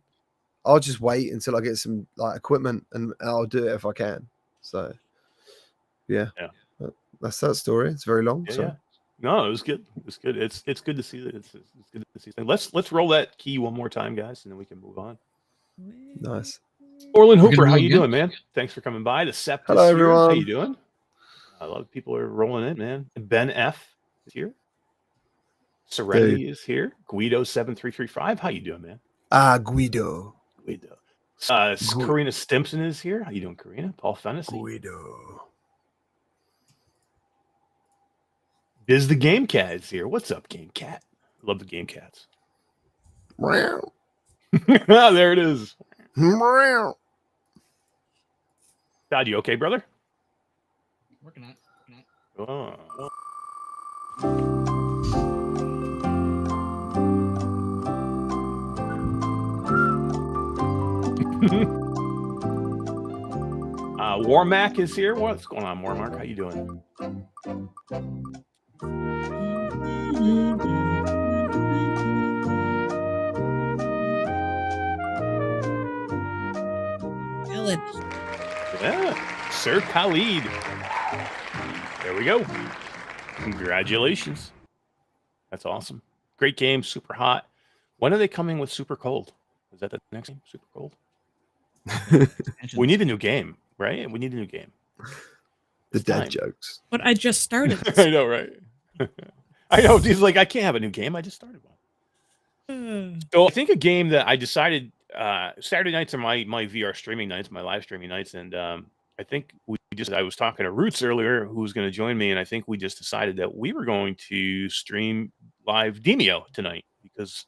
I'll just wait until I get some like equipment, and I'll do it if I can. So. Yeah, that's that story. It's very long. So. Yeah. No, it was good. It was good. It's good to see that. It's good to see. Let's roll that key one more time, guys, and then we can move on. Nice. Orlin Hooper, how you doing, man? Thanks for coming by. The Sept. Hello, everyone. How you doing? A lot of people are rolling in, man. Ben F is here. Serenity is here. Guido7335. How you doing, man? Guido. Karina Stimpson is here. How you doing, Karina? Paul Fennessy. Guido. Biz the Game Cat is here. What's up, Game Cat? Love the Game Cats. Meow. There it is. Meow. Todd, you okay, brother? Working on it. Oh. Warmac is here. What's going on, Warmac? How you doing? Yeah, Sir Khalid. There we go. Congratulations. That's awesome. Great game, super hot. When are they coming with super cold? Is that the next game? Super cold? We need a new game, right? We need a new game. The dad jokes. But I just started. I know, right? I know. He's like, I can't have a new game. I just started one. So I think a game that I decided Saturday nights are my VR streaming nights, my live streaming nights, and I think I was talking to Roots earlier, who was going to join me, and I think we just decided that we were going to stream live Demeo tonight because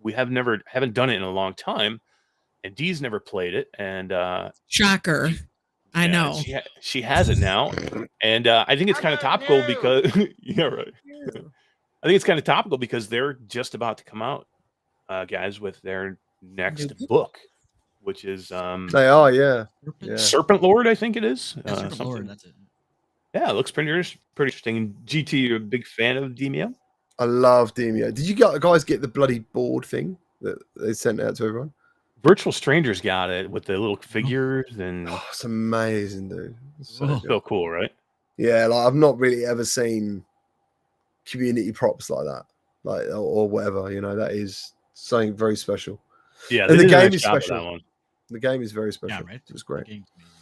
we haven't done it in a long time, and Dee's never played it, and shocker. I know she has it now, and I think it's kind of topical because yeah, right. I think it's kind of topical because they're just about to come out, guys, with their next book, which is they are, yeah. Serpent Lord, I think it is. Serpent Lord, that's it. Yeah, it looks pretty interesting. And GT, you're a big fan of Demeo? I love Demeo. Did you guys get the bloody board thing that they sent out to everyone? Virtual Strangers got it with the little figures and Oh, it's amazing, dude. It's so good. so cool, right? Yeah, like I've not really ever seen community props like that, like or whatever. You know, that is something very special. Yeah, And the did a game nice is job with special. that one. The game is very special. Yeah, right. It was great. The game's amazing.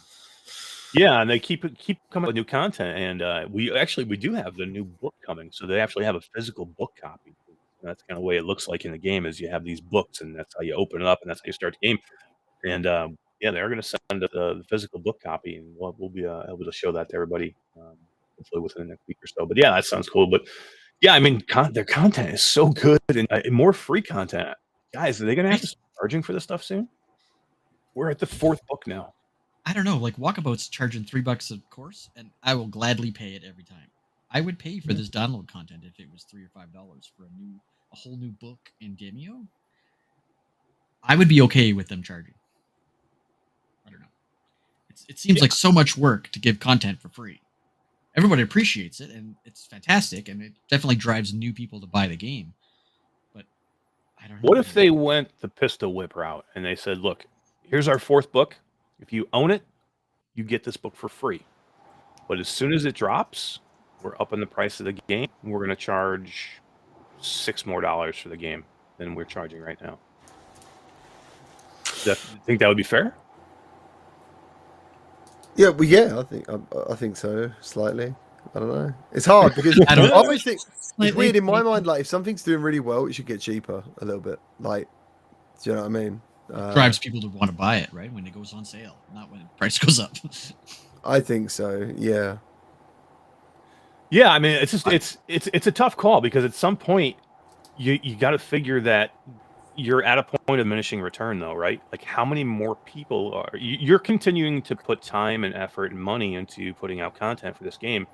Yeah, and they keep coming up with new content, and we do have the new book coming, so they actually have a physical book copy. That's kind of the way it looks like in the game is you have these books, and that's how you open it up, and that's how you start the game. And yeah, they're going to send the physical book copy, and we'll be able to show that to everybody hopefully within the next week or so. But yeah, that sounds cool. But yeah, I mean, their content is so good, and more free content. Guys, are they going to have to start charging for this stuff soon? We're at the 4th book now. I don't know. Like Walkabout's charging $3 a course, and I will gladly pay it every time. I would pay for this download content if it was $3 or $5 for a whole new book in Demeo. I would be okay with them charging. I don't know. It seems like so much work to give content for free. Everybody appreciates it, and it's fantastic, and it definitely drives new people to buy the game. But I don't know. What if they went the pistol whip route and they said, "Look, here's our 4th book. If you own it, you get this book for free. But as soon as it drops, we're upping the price of the game. And we're going to charge $6 more for the game than we're charging right now." Think that would be fair? Yeah, well, yeah, I think so. Slightly, I don't know. It's hard because I always think it's weird in my mind. Like if something's doing really well, it should get cheaper a little bit. Like, do you know what I mean? Drives people to want to buy it, right? When it goes on sale, not when the price goes up. I think so. Yeah. Yeah, I mean, it's just it's a tough call because at some point you got to figure that you're at a point of diminishing return, though, right? Like, how many more people are you're continuing to put time and effort and money into putting out content for this game?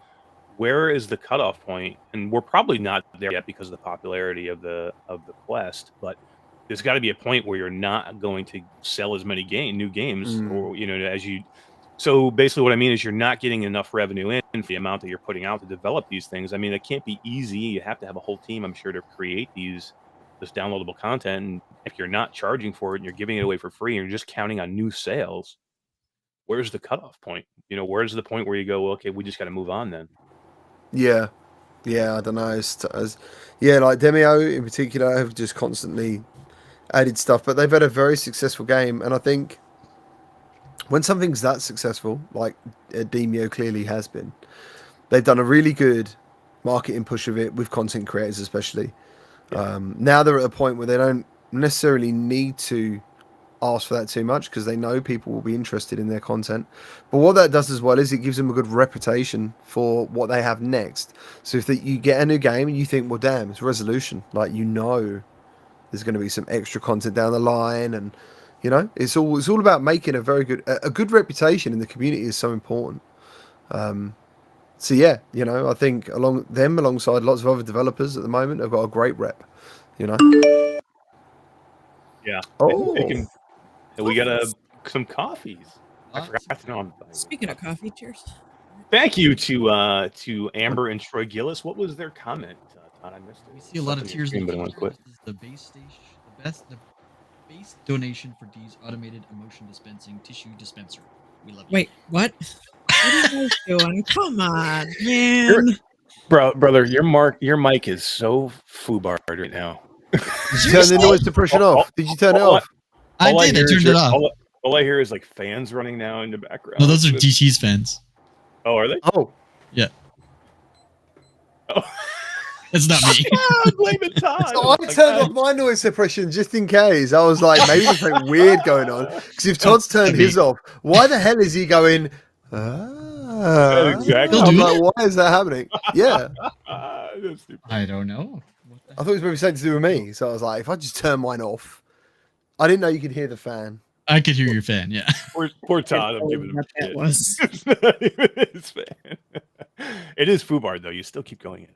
Where is the cutoff point? And we're probably not there yet because of the popularity of the Quest, but there's got to be a point where you're not going to sell as many new games, or as you. So basically, what I mean is you're not getting enough revenue in for the amount that you're putting out to develop these things. I mean, it can't be easy. You have to have a whole team, I'm sure, to create this downloadable content. And if you're not charging for it and you're giving it away for free and you're just counting on new sales, where's the cutoff point? Where's the point where you go, well, okay, we just got to move on then? Yeah, I don't know. Yeah, like Demeo in particular have just constantly added stuff, but they've had a very successful game, and I think when something's that successful, like Demeo clearly has been, they've done a really good marketing push of it with content creators, especially. Yeah. Now they're at a point where they don't necessarily need to ask for that too much because they know people will be interested in their content. But what that does as well is it gives them a good reputation for what they have next. So if you get a new game and you think, well, damn, it's Resolution, like there's going to be some extra content down the line, and it's all about making a good reputation in the community is so important. So yeah, I think alongside lots of other developers at the moment have got a great rep. Yeah. Oh, we got some coffees. I forgot to know. Speaking of coffee, cheers. Thank you to Amber and Troy Gillis. What was their comment? Todd, I missed it. We see a lot of tears in the future. This is the base station, the base donation for D's automated emotion dispensing tissue dispenser. We love you. Wait, what? What are you guys doing? Come on, man. Brother, your mic is so foobarred right now. Did you turn the noise suppression off? Did you turn it off? I did. I turned it off. All I hear is like fans running now in the background. No, those are DT's fans. Oh, are they? Oh, yeah. Oh. It's not me. I'm blaming Todd. So I turned off my noise suppression just in case. I was like, maybe there's something weird going on. Because if Todd's turned his off, why the hell is he going? Exactly. I'm like, why is that happening? Yeah. I don't know. I thought it was maybe something to do with me. So I was like, if I just turn mine off, I didn't know you could hear the fan. I could hear your fan, yeah. Poor Todd. I'm giving him that was. It's not even his fan. It is foobarred though. You still keep going in.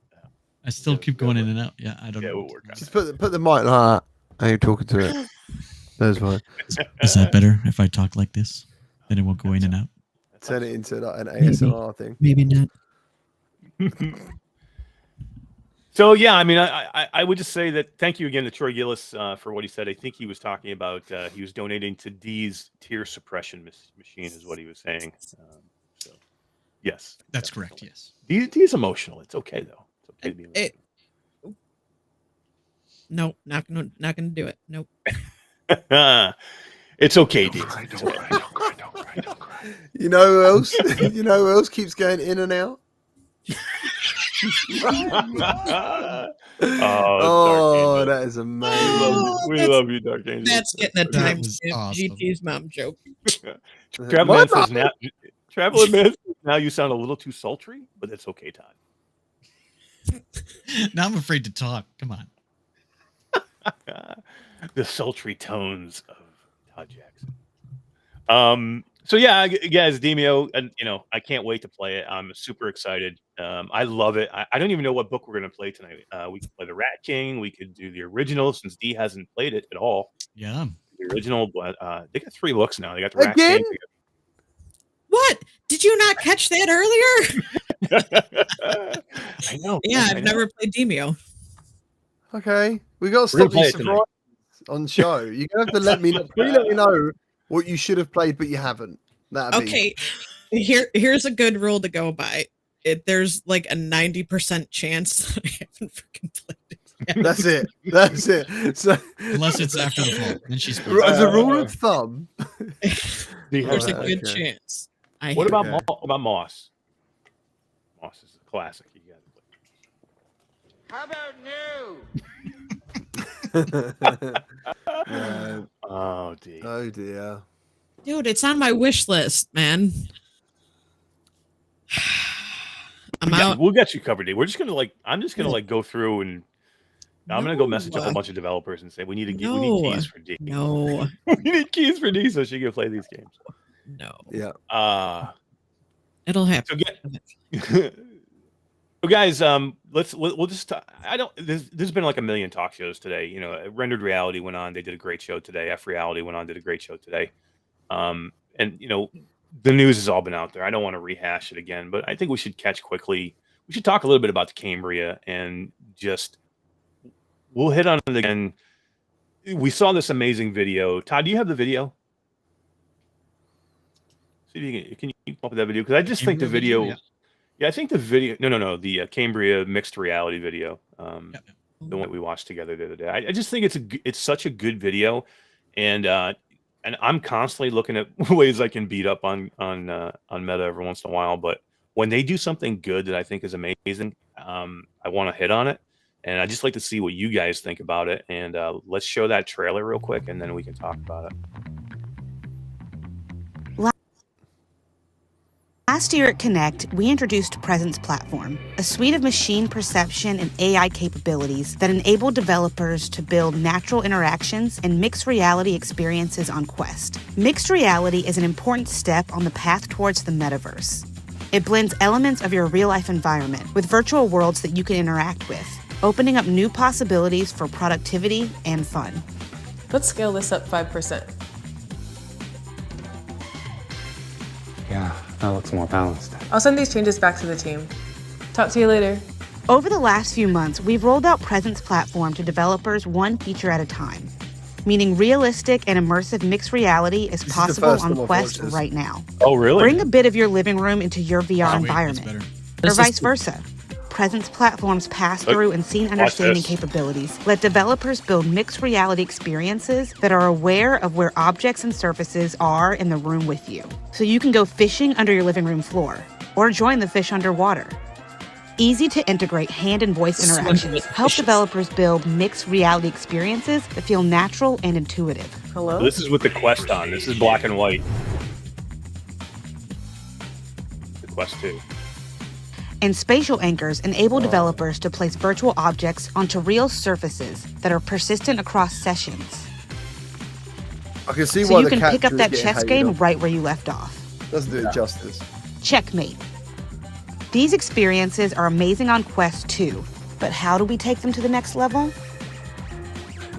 I still keep going in and out. Yeah, I don't know. We'll work on just put the mic like that. Are you talking to it? That's fine. Is that better if I talk like this? Then it won't go in and out. Turn it into like an ASMR thing. Maybe not. So yeah, I mean, I would just say that thank you again to Troy Gillis for what he said. I think he was talking about he was donating to D's tear suppression machine, is what he was saying. So yes, That's correct. Yes. D's emotional. It's okay though. It's okay to be emotional. No, not gonna do it. Nope. It's okay, D. Don't cry. You know who else? You know who else keeps going in and out? Oh, that is amazing. We love you, Dark Angel. That's getting a time was skip. awesome. GT's mom joke. Traveler Man says now, Traveler Man says now you sound a little too sultry, but it's okay, Todd. Now I'm afraid to talk. Come on. The sultry tones of Todd Jackson. So yeah, guys, Demeo, and I can't wait to play it. I'm super excited. I love it. I don't even know what book we're gonna play tonight. We could play the Rat King. We could do the original since D hasn't played it at all. Yeah. The original, but they got 3 books now. They got the Rat Again? King. What? Did you not catch that earlier? I know. Yeah, I I've know. never played Demeo. Okay, we got to We're gonna stop play these it tonight. surprises on show. You're gonna have to let me know what you should have played but you haven't. That'd be Okay, here's a good rule to go by. There's like a 90% chance that I haven't freaking played it yet. That's it. So Unless it's after the fall. Then she's as a rule of thumb, There's a Alright, good okay. chance. I What hear about Okay. about Moss? Moss is a classic. You got to play. Yeah. Oh, D. Oh dear. Dude, it's on my wish list, man. I'm out. We'll get you covered, D. We're just gonna I'm just gonna go through and I'm gonna go message a whole bunch of developers and say we need we need keys for D. No, We need keys for D so she can play these games. no. Yeah. It'll happen. So guys, we'll just I don't there's been like a million talk shows today. Rendered Reality went on, they did a great show today. F Reality went on, did a great show today. And the news has all been out there. I don't want to rehash it again, but I think we should catch quickly. We should talk a little bit about the Cambria and just we'll hit on it again. We saw this amazing video. Todd, do you have the video? See if you can you come up with that video? Because I just think the video. Yeah, I think the video. No. The Cambria mixed reality video. The one we watched together the other day. I just think it's such a good video, and I'm constantly looking at ways I can beat up on Meta every once in a while. But when they do something good that I think is amazing, I want to hit on it, and I just like to see what you guys think about it. And let's show that trailer real quick, and then we can talk about it. Last year at Connect, we introduced Presence Platform, a suite of machine perception and AI capabilities that enable developers to build natural interactions and mixed reality experiences on Quest. Mixed reality is an important step on the path towards the metaverse. It blends elements of your real-life environment with virtual worlds that you can interact with, opening up new possibilities for productivity and fun. Let's scale this up 5%. Yeah, that looks more balanced. I'll send these changes back to the team. Talk to you later. Over the last few months, we've rolled out Presence Platform to developers one feature at a time, meaning realistic and immersive mixed reality is possible on Quest right now. Oh, really? Bring a bit of your living room into your VR environment, or vice versa. Presence Platform's pass-through and scene understanding capabilities let developers build mixed reality experiences that are aware of where objects and surfaces are in the room with you. So you can go fishing under your living room floor, or join the fish underwater. Easy to integrate hand and voice interactions help developers build mixed reality experiences that feel natural and intuitive. Hello? This is with the Quest on. This is black and white. The Quest 2. And spatial anchors enable developers to place virtual objects onto real surfaces that are persistent across sessions. I can see So why you the can pick capture up is that getting chess hated game on. right where you left off. Doesn't do it justice. Checkmate. These experiences are amazing on Quest 2, but how do we take them to the next level?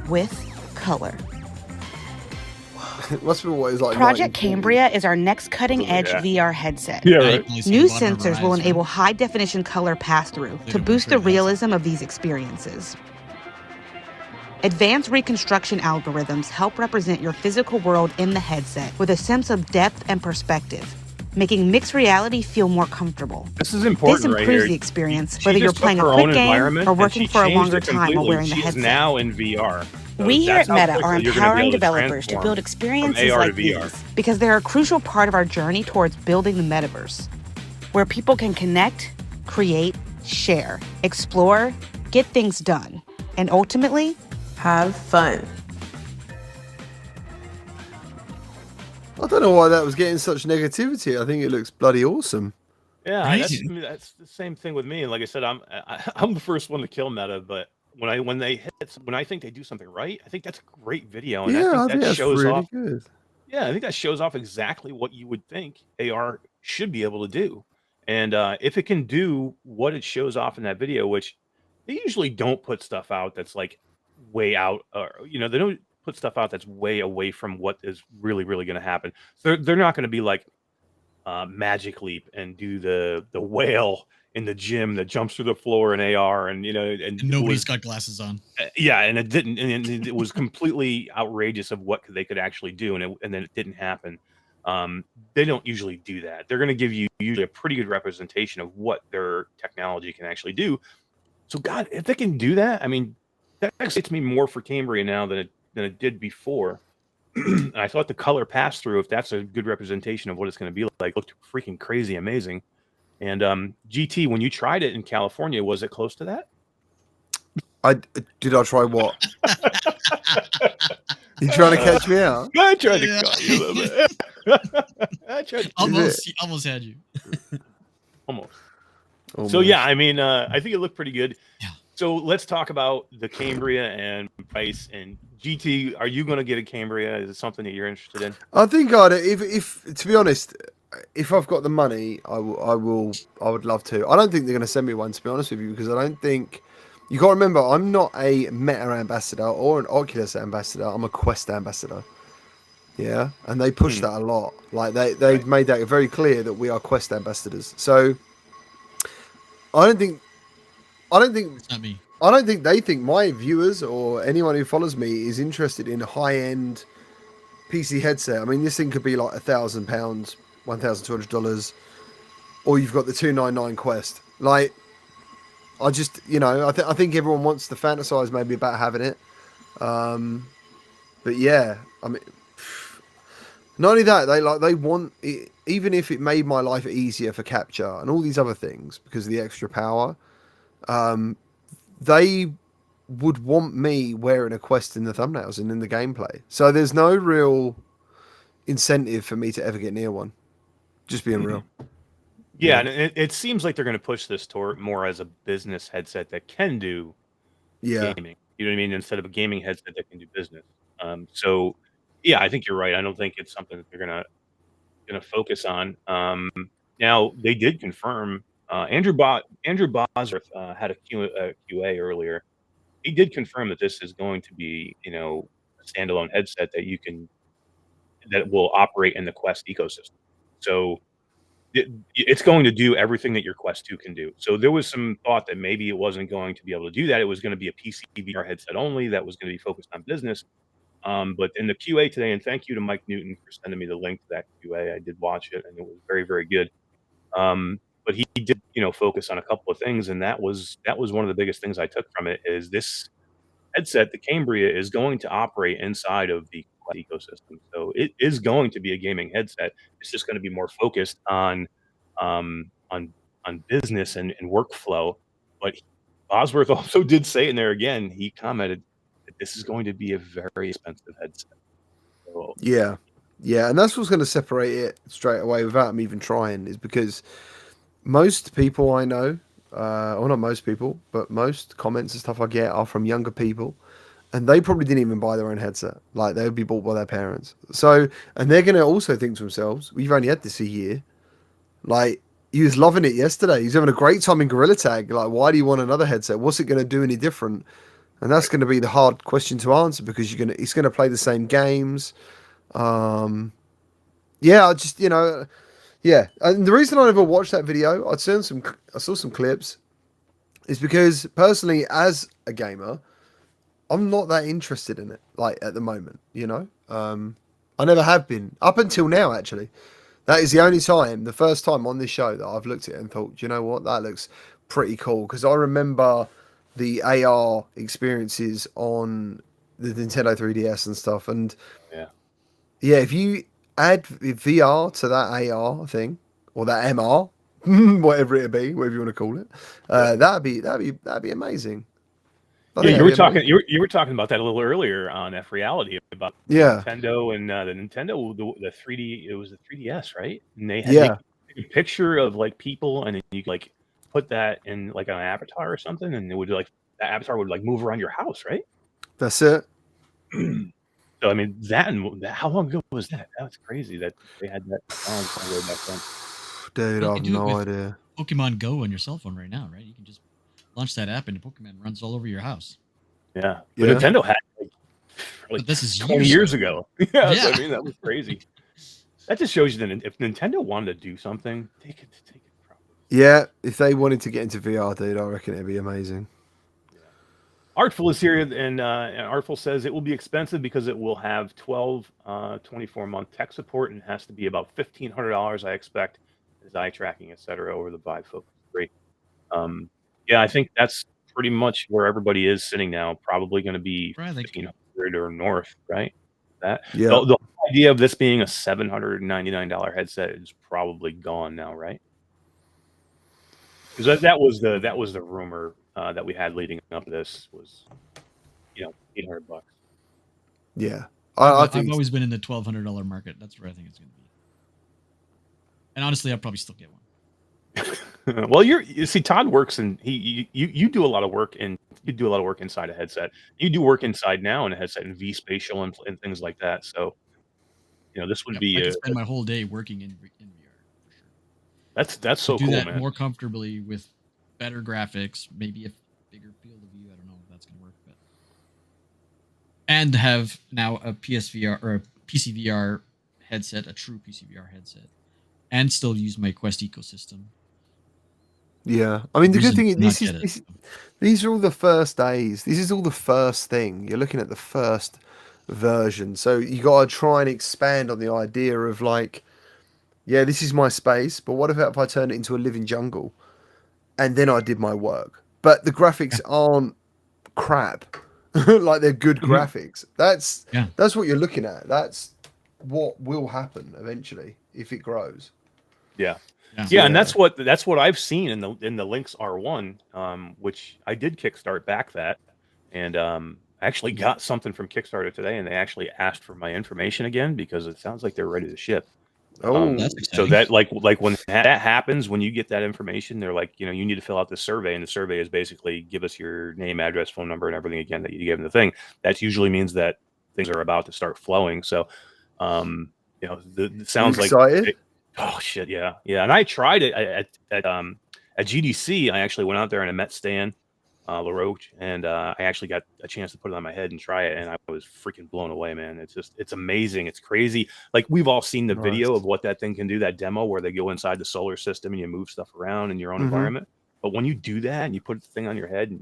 With color. It must be what is like. Project Cambria is our next cutting-edge Yeah. VR headset. Yeah, right. New sensors will enable high-definition color pass-through to boost the realism of these experiences. Advanced reconstruction algorithms help represent your physical world in the headset with a sense of depth and perspective, making mixed reality feel more comfortable. This is important. This right improves here. the experience, She whether you're just took playing a her quick own game environment or and working she for a changed longer it time while completely. wearing the She's headset. now in VR. So We here that's at how Meta are quickly you're gonna be empowering able to developers to transform build from experiences AR to like VR. these because they're a crucial part of our journey towards building the metaverse, where people can connect, create, share, explore, get things done, and ultimately, Have fun. I don't know why that was getting such negativity. I think it looks bloody awesome. Yeah, Right? that's the same thing with me. And like I said, I'm the first one to kill Meta, but when I think they do something right, I think that's a great video, and Yeah, I think that that's shows really off. good. Yeah, I think that shows off exactly what you would think AR should be able to do. And if it can do what it shows off in that video, which they usually don't put stuff out that's like way out, or they don't put stuff out that's way away from what is really, really going to happen. So they're not going to be like Magic Leap and do the whale in the gym that jumps through the floor in AR, and And nobody's got glasses on. yeah, and it didn't, and it was completely outrageous of what they could actually do, and then it didn't happen. They don't usually do that. They're going to give you usually a pretty good representation of what their technology can actually do. So, God, if they can do that, I mean, that excites me more for Cambria now than it did before. And I thought the color pass through, if that's a good representation of what it's going to be like, looked freaking crazy amazing. And GT, when you tried it in California, was it close to that? I try what? You trying to catch me out? I tried to cut you a little bit. I tried to Almost had you. almost. So Almost. yeah, I mean, I think it looked pretty good. Yeah. So let's talk about the Cambria and Bytes and GT. Are you going to get a Cambria? Is it something that you're interested in? I think if to be honest, if I've got the money, I would love to. I don't think they're going to send me one, to be honest with you, because I don't think. You got to remember, I'm not a Meta ambassador or an Oculus ambassador. I'm a Quest ambassador. Yeah, and they push that a lot. Like they've made that very clear that we are Quest ambassadors. So I don't think It's not me. I don't think they think my viewers or anyone who follows me is interested in a high-end PC headset. I mean, this thing could be like £1,000, $1,200, or you've got the $299 Quest. Like, I just, I think everyone wants to fantasize maybe about having it. But yeah, I mean, not only that, they want it, even if it made my life easier for capture and all these other things because of the extra power. They would want me wearing a Quest in the thumbnails and in the gameplay. So there's no real incentive for me to ever get near one. Just being real. Yeah, and it seems like they're going to push this toward more as a business headset that can do gaming. You know what I mean? Instead of a gaming headset that can do business. So yeah, I think you're right. I don't think it's something that they're gonna focus on. Now they did confirm. Andrew Bosworth had a QA earlier. He did confirm that this is going to be, a standalone headset that will operate in the Quest ecosystem. So it's going to do everything that your Quest 2 can do. So there was some thought that maybe it wasn't going to be able to do that. It was going to be a PC VR headset only that was going to be focused on business. But in the QA today, and thank you to Mike Newton for sending me the link to that QA. I did watch it, and it was very, very good. But he did, focus on a couple of things, and that was one of the biggest things I took from it is this headset, the Cambria, is going to operate inside of the ecosystem. So it is going to be a gaming headset. It's just going to be more focused on business and workflow. But Bosworth also did say in there again, he commented that this is going to be a very expensive headset. So, yeah, and that's what's going to separate it straight away without them even trying, is because most people I know, or not most people, but most comments and stuff I get are from younger people, and they probably didn't even buy their own headset. Like, they would be bought by their parents. So, and they're going to also think to themselves, we've only had this a year. Like, he was loving it yesterday. He's having a great time in Gorilla Tag. Like, why do you want another headset? What's it going to do any different? And that's going to be the hard question to answer, because it's going to play the same games. Yeah, I just yeah. And the reason I never watched that video, I saw some clips, is because personally, as a gamer, I'm not that interested in it. Like at the moment, I never have been up until now. Actually, that is the only time, the first time on this show that I've looked at it and thought, you know what, that looks pretty cool. Because I remember the AR experiences on the Nintendo 3DS and stuff, and yeah, if you add VR to that AR thing or that MR, whatever it be, whatever you want to call it, that'd be amazing. Yeah, you were talking. You were talking about that a little earlier on F Reality about Nintendo and the Nintendo, the 3D. It was the 3DS, right? And they had a picture of like people, and you could like put that in like an avatar or something, and it would like the avatar would like move around your house, right? That's it. So I mean, how long ago was that? That's crazy that they had that way back then. Dude, I have no idea. Pokemon Go on your cell phone right now, right? You can just launch that app and Pokemon runs all over your house. Yeah, but Nintendo had like this is 20 years ago. Yeah, so, I mean that was crazy. That just shows you that if Nintendo wanted to do something, they could take it. Probably. Yeah, if they wanted to get into VR, dude, I reckon it'd be amazing. Artful is here, and Artful says it will be expensive because it will have 12, 24-month tech support and has to be about $1,500, I expect, as eye tracking, etc. over the bifocus. Great. Yeah, I think that's pretty much where everybody is sitting now. Probably going to be 1,500 or north, right? The idea of this being a $799 headset is probably gone now, right? Because that was the rumor that we had leading up to this was, $800. Yeah, I've always been in the $1,200 market. That's where I think it's going to be. And honestly, I'll probably still get one. Well, you see, Todd works and you do a lot of work inside a headset. You do work inside now in a headset and V spatial and things like that. So, this would be. I could spend my whole day working in VR for sure. That's so cool, do that man. More comfortably with better graphics, maybe a bigger field of view. I don't know if that's going to work, but and have now a PSVR or a PCVR headset, a true PCVR headset, and still use my Quest ecosystem. Yeah, I mean the good thing is these are all the first days. This is all the first thing. You're looking at the first version, so you got to try and expand on the idea of like, yeah, this is my space, but what if I turn it into a living jungle, and then I did my work? But the graphics aren't crap, like they're good graphics. That's what you're looking at. That's what will happen eventually if it grows. Yeah, and that's what I've seen in the Lynx R1, which I did kickstart back that, and I actually got something from Kickstarter today, and they actually asked for my information again because it sounds like they're ready to ship. Oh, that's exciting. So that like when that happens, when you get that information, they're like, you need to fill out this survey, and the survey is basically give us your name, address, phone number, and everything again that you gave in the thing. That usually means that things are about to start flowing. So, it sounds like. Excited? Oh shit, yeah. And I tried it at GDC. I actually went out there and I met Stan LaRoche, and I actually got a chance to put it on my head and try it, and I was freaking blown away, man. It's amazing. It's crazy. Like we've all seen the video of what that thing can do, that demo where they go inside the solar system and you move stuff around in your own environment. But when you do that and you put the thing on your head,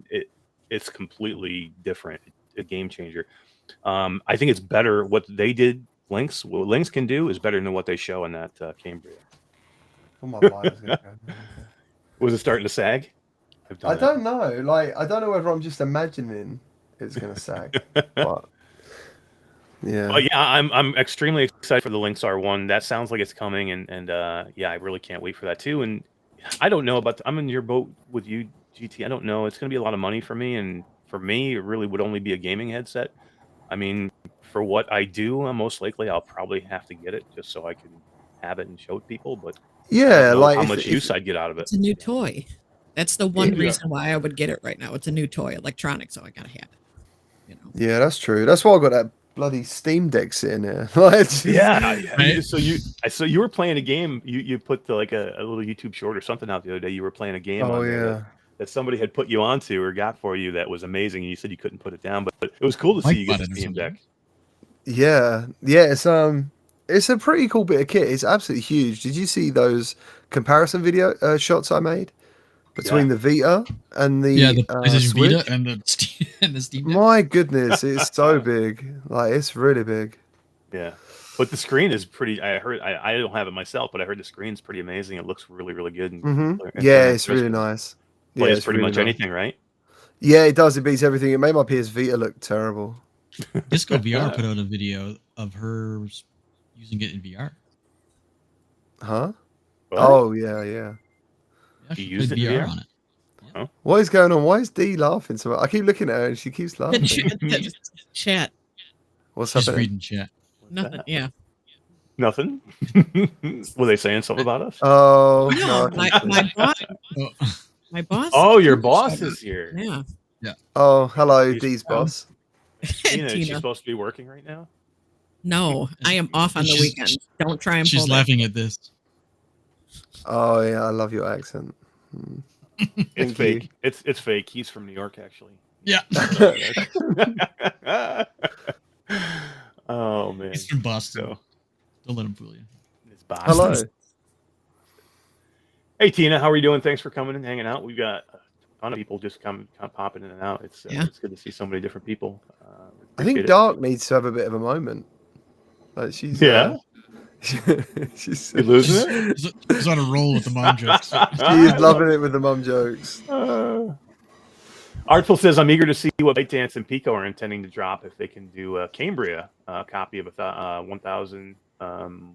it's completely different. A game changer. I think it's better what they did. Lynx, what Lynx can do is better than what they show in that Cambria. Oh my God. Was it starting to sag? I don't know. Like, I don't know whether I'm just imagining it's going to sag. But yeah. Well, yeah, I'm extremely excited for the Lynx R1. That sounds like it's coming, and yeah, I really can't wait for that too. And I don't know about. I'm in your boat with you, GT. I don't know. It's going to be a lot of money for me, and for me, it really would only be a gaming headset. I mean, for what I do, most likely I'll probably have to get it just so I can have it and show it to people. But yeah, like how much use I'd get out of it. It's a new toy. That's the one reason why I would get it right now. It's a new toy, electronic, so I gotta have it. Yeah, that's true. That's why I got that bloody Steam Deck sitting there. Yeah. So you were playing a game. You put like a little YouTube short or something out the other day. You were playing a game. Oh yeah. That somebody had put you onto or got for you that was amazing, and you said you couldn't put it down, but it was cool to see you get the Steam Deck. Yeah, it's a pretty cool bit of kit. It's absolutely huge. Did you see those comparison video shots I made between the Vita and the the PlayStation Switch? Vita and the Steam Deck? My goodness, it's so big. Like, it's really big. Yeah, but the screen is pretty. I heard. I don't have it myself, but I heard the screen's pretty amazing. It looks really, really good. Yeah, it's really nice. Plays it's pretty really much nice. anything, right? Yeah, it does. It beats everything. It made my PS Vita look terrible. Disco VR put out a video of her using it in VR. Huh? What? Oh, yeah. Yeah, You she used played it in VR VR? on it. Oh. What is going on? Why is Dee laughing so much? I keep looking at her and she keeps laughing. Chat. What's She's happening? reading chat. Nothing. Yeah. Nothing. Were they saying something about us? Oh, No, no. my boss. Oh, My boss. Oh, your boss is here. Yeah. Oh, hello, She's- Dee's boss. Tina, is she Tina. supposed to be working right now? No, I am off on the She's- weekend. Don't try and she's pull laughing at this. Oh, yeah, I love your accent. Hmm. It's Thank fake. you. It's fake. He's from New York, actually. Yeah. Oh man. He's from Boston. So, Don't let him fool you. it's Boston. Hello. Hey Tina, how are you doing? Thanks for coming and hanging out. We've got a ton of people just popping in and out. It's it's good to see so many different people. I think Dark needs to have a bit of a moment. Like she's she's You losing it? He's on a roll with the mom jokes. She's loving it with the mum jokes. Artful says, I'm eager to see what ByteDance and Pico are intending to drop if they can do a Cambria copy of 1,000.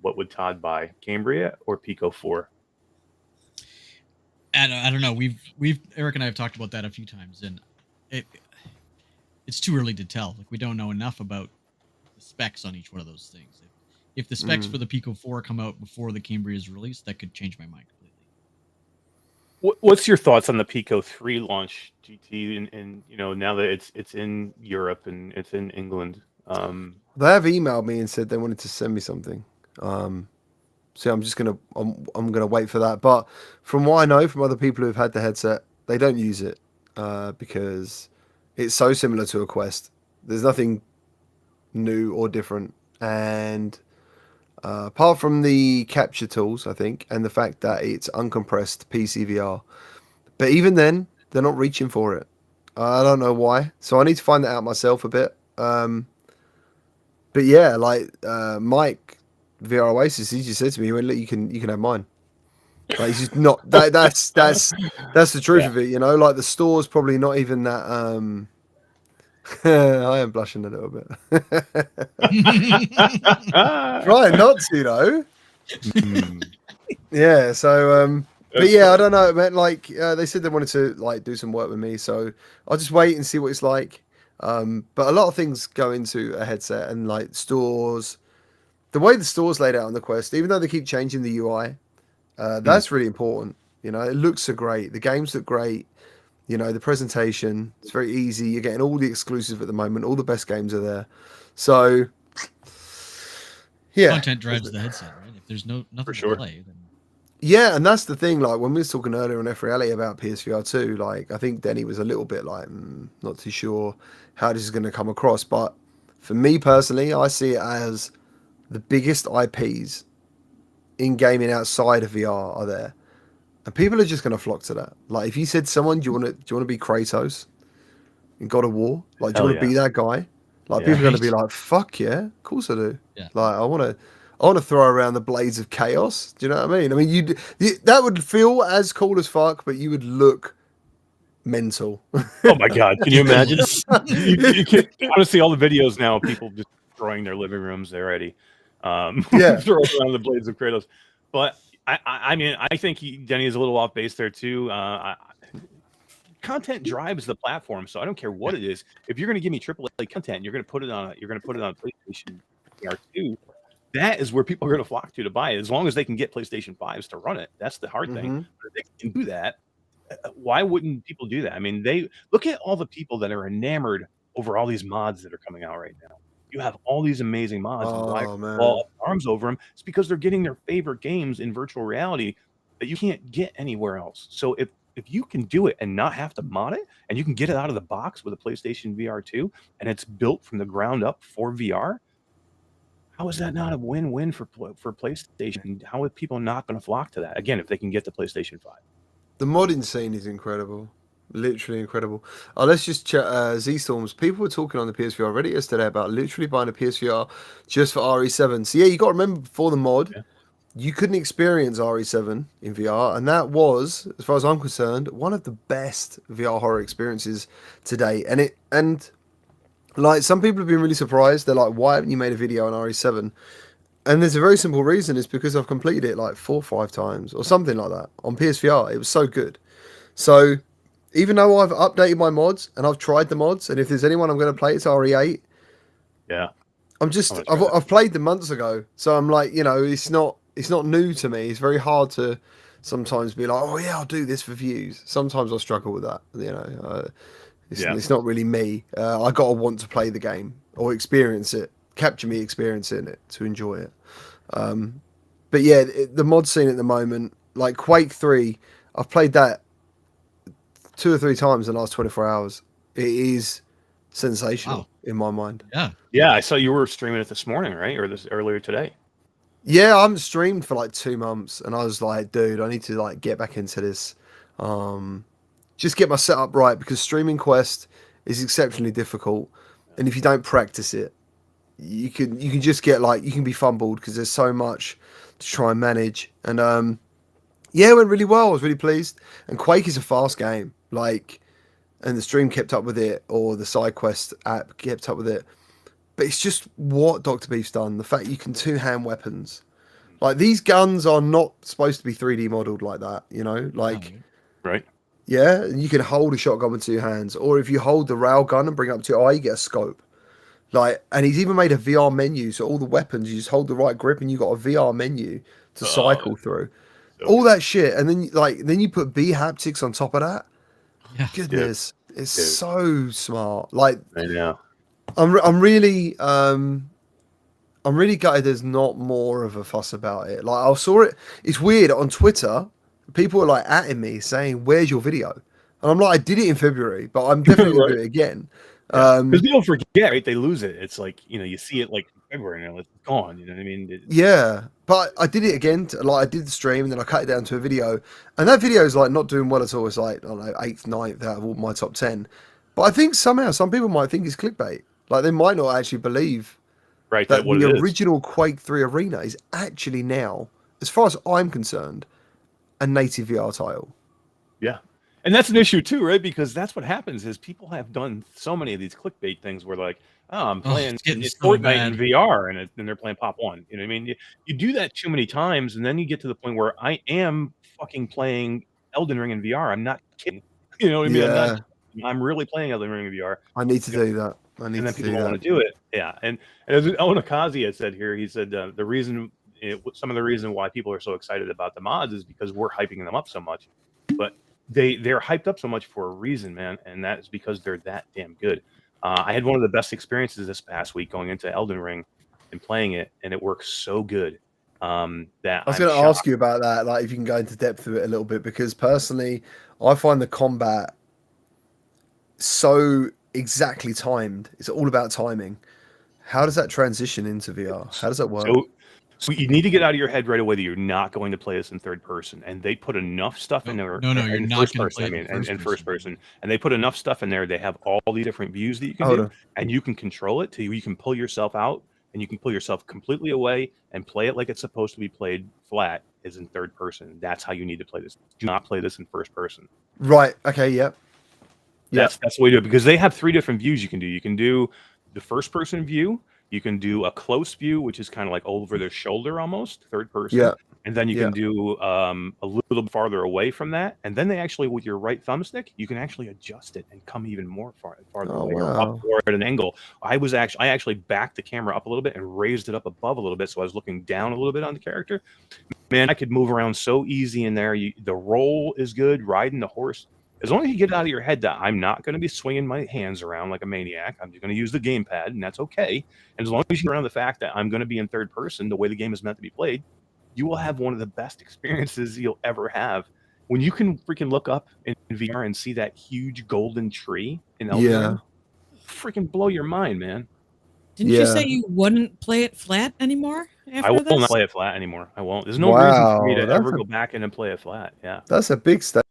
What would Todd buy? Cambria or Pico 4? I don't know. We've Eric and I have talked about that a few times, and it's too early to tell. Like, we don't know enough about the specs on each one of those things. If the specs for the Pico 4 come out before the Cambria is released, that could change my mind completely. What's your thoughts on the Pico 3 launch, GT? And now that it's in Europe and it's in England. They have emailed me and said they wanted to send me something. So I'm just gonna wait for that. But from what I know from other people who've had the headset, they don't use it because it's so similar to a Quest. There's nothing new or different, and apart from the capture tools, I think, and the fact that it's uncompressed PC VR. But even then, they're not reaching for it. I don't know why. So I need to find that out myself a bit. But yeah, like Mike VR Oasis, he just said to me, he went, "Look, you can have mine." Like, he's just not that's the truth of it, like the store's probably not even that I am blushing a little bit. Trying not to though. Yeah, so but yeah, I don't know, man. Like they said they wanted to like do some work with me, so I'll just wait and see what it's like. But a lot of things go into a headset, and like stores, the way the store's laid out on the Quest, even though they keep changing the UI, that's really important. It looks so great. The games look great. The presentation, it's very easy. You're getting all the exclusive at the moment. All the best games are there. So, yeah. Content drives the headset, right? If there's nothing to play, then... Yeah, and that's the thing. Like, when we was talking earlier on F Reality about PSVR 2, like, I think Denny was a little bit like, not too sure how this is going to come across. But for me personally, I see it as the biggest IPs in gaming outside of VR are there. And people are just going to flock to that. Like, if you said to someone, do you want to be Kratos in God of War? Like, do you want to be that guy? Like, people are going to be like, fuck yeah, of course I do. Yeah. Like, I want to throw around the blades of chaos. Do you know what I mean? I mean, you that would feel as cool as fuck, but you would look mental. Oh my god, can you imagine? you can honestly, all the videos now of people just destroying their living rooms already. Throwing around the blades of Kratos. But I mean, I think Denny is a little off base there too. Content drives the platform, so I don't care what it is. If you're going to give me AAA content, you're going to put it on PlayStation VR 2. That is where people are going to flock to buy it, as long as they can get PlayStation 5s to run it. That's the hard thing. But if they can do that, why wouldn't people do that? I mean, they look at all the people that are enamored over all these mods that are coming out right now. You have all these amazing mods. Why fall up arms over them? It's because they're getting their favorite games in virtual reality that you can't get anywhere else. So if you can do it and not have to mod it, and you can get it out of the box with a PlayStation VR 2, and it's built from the ground up for VR, How is that not a win-win for PlayStation? And how are people not going to flock to that again if they can get the PlayStation 5? The modding scene is incredible, literally incredible. Let's just check Z-Storms. People were talking on the PSVR Reddit yesterday about literally buying a PSVR just for RE7. So yeah, you got to remember before the mod, you couldn't experience RE7 in VR, and that was, as far as I'm concerned, one of the best VR horror experiences to date. And like some people have been really surprised. They're like, "Why haven't you made a video on RE7?" And there's a very simple reason. It's because I've completed it like 4 or 5 times or something like that on PSVR. It was so good. So even though I've updated my mods and I've tried the mods, and if there's anyone I'm going to play, it's RE8. Yeah. I've played them months ago, so I'm like, it's not new to me. It's very hard to sometimes be like, oh yeah, I'll do this for views. Sometimes I struggle with that. It's not really me. I gotta want to play the game or experience it, capture me experiencing it to enjoy it. But yeah, the mod scene at the moment, like Quake 3, I've played that 2 or 3 times in the last 24 hours. It is sensational in my mind. Yeah, I saw you were streaming it this morning, right? Or earlier today. Yeah, I haven't streamed for like 2 months, and I was like, dude, I need to like get back into this. Just get my setup right, because streaming Quest is exceptionally difficult, and if you don't practice it, you can just get like, you can be fumbled because there's so much to try and manage. And yeah, it went really well. I was really pleased. And Quake is a fast game, like, and the stream kept up with it, or the side quest app kept up with it. But it's just what Dr. Beef's done. The fact you can 2-hand weapons, like these guns are not supposed to be 3D modeled like that, like. Right. Yeah, you can hold a shotgun with 2 hands, or if you hold the rail gun and bring it up to your eye, you get a scope. Like, and he's even made a VR menu, so all the weapons, you just hold the right grip and you got a VR menu to cycle through. All that shit, and then you put B haptics on top of that. Yeah. Goodness, it's so smart. Like, I know. I'm really gutted there's not more of a fuss about it. Like, I saw it. It's weird on Twitter. People are like atting me saying, "Where's your video?" And I'm like, "I did it in February, but I'm definitely gonna do it again." Because people forget, right? They lose it. It's like, you see it like in February and it's gone. You know what I mean? Yeah, but I did it again. I did the stream and then I cut it down to a video, and that video is like not doing well at all. It's like, I don't know, 8th, 9th out of all my top 10. But I think somehow some people might think it's clickbait. Like, they might not actually believe that the original Quake 3 Arena is actually now, as far as I'm concerned, a native VR title. Yeah. And that's an issue too, right? Because that's what happens is people have done so many of these clickbait things where like, oh, I'm playing Fortnite in VR and they're playing Pop 1. You know what I mean? You do that too many times and then you get to the point where I am fucking playing Elden Ring in VR. I'm not kidding. You know what I mean? Yeah. I'm really playing Elden Ring in VR. I need to do that. And then people don't want to do it. Yeah. And as Onakazi had said here, he said the reason, some of the reason why people are so excited about the mods is because we're hyping them up so much. But they're hyped up so much for a reason, man, and that is because they're that damn good. I had one of the best experiences this past week going into Elden Ring and playing it, and it works so good that I was going to ask you about that, like if you can go into depth with it a little bit, because personally, I find the combat so exactly timed. It's all about timing. How does that transition into VR? How does that work? So you need to get out of your head right away that you're not going to play this in third person, and they put enough stuff in there. No, you're not going to play it in first person, and they put enough stuff in there. They have all these different views that you can do, and you can control it to you can pull yourself out, and you can pull yourself completely away and play it like it's supposed to be played flat, is in third person. That's how you need to play this. Do not play this in first person. Right. Okay. Yep. That's the way to do it, because they have 3 different views you can do. You can do the first person view. You can do a close view, which is kind of like over their shoulder almost, third person. Yeah. And then you can do a little farther away from that. And then they actually, with your right thumbstick, you can actually adjust it and come even more farther away or up or at an angle. I actually backed the camera up a little bit and raised it up above a little bit. So I was looking down a little bit on the character. Man, I could move around so easy in there. The roll is good, riding the horse. As long as you get it out of your head that I'm not going to be swinging my hands around like a maniac, I'm just going to use the gamepad, and that's okay. And as long as you get around the fact that I'm going to be in third person, the way the game is meant to be played, you will have one of the best experiences you'll ever have. When you can freaking look up in VR and see that huge golden tree in Elden Ring, freaking blow your mind, man. Didn't you say you wouldn't play it flat anymore after I will this? not play it flat anymore. I won't. There's no reason for me to ever go back in and play it flat. Yeah. That's a big step.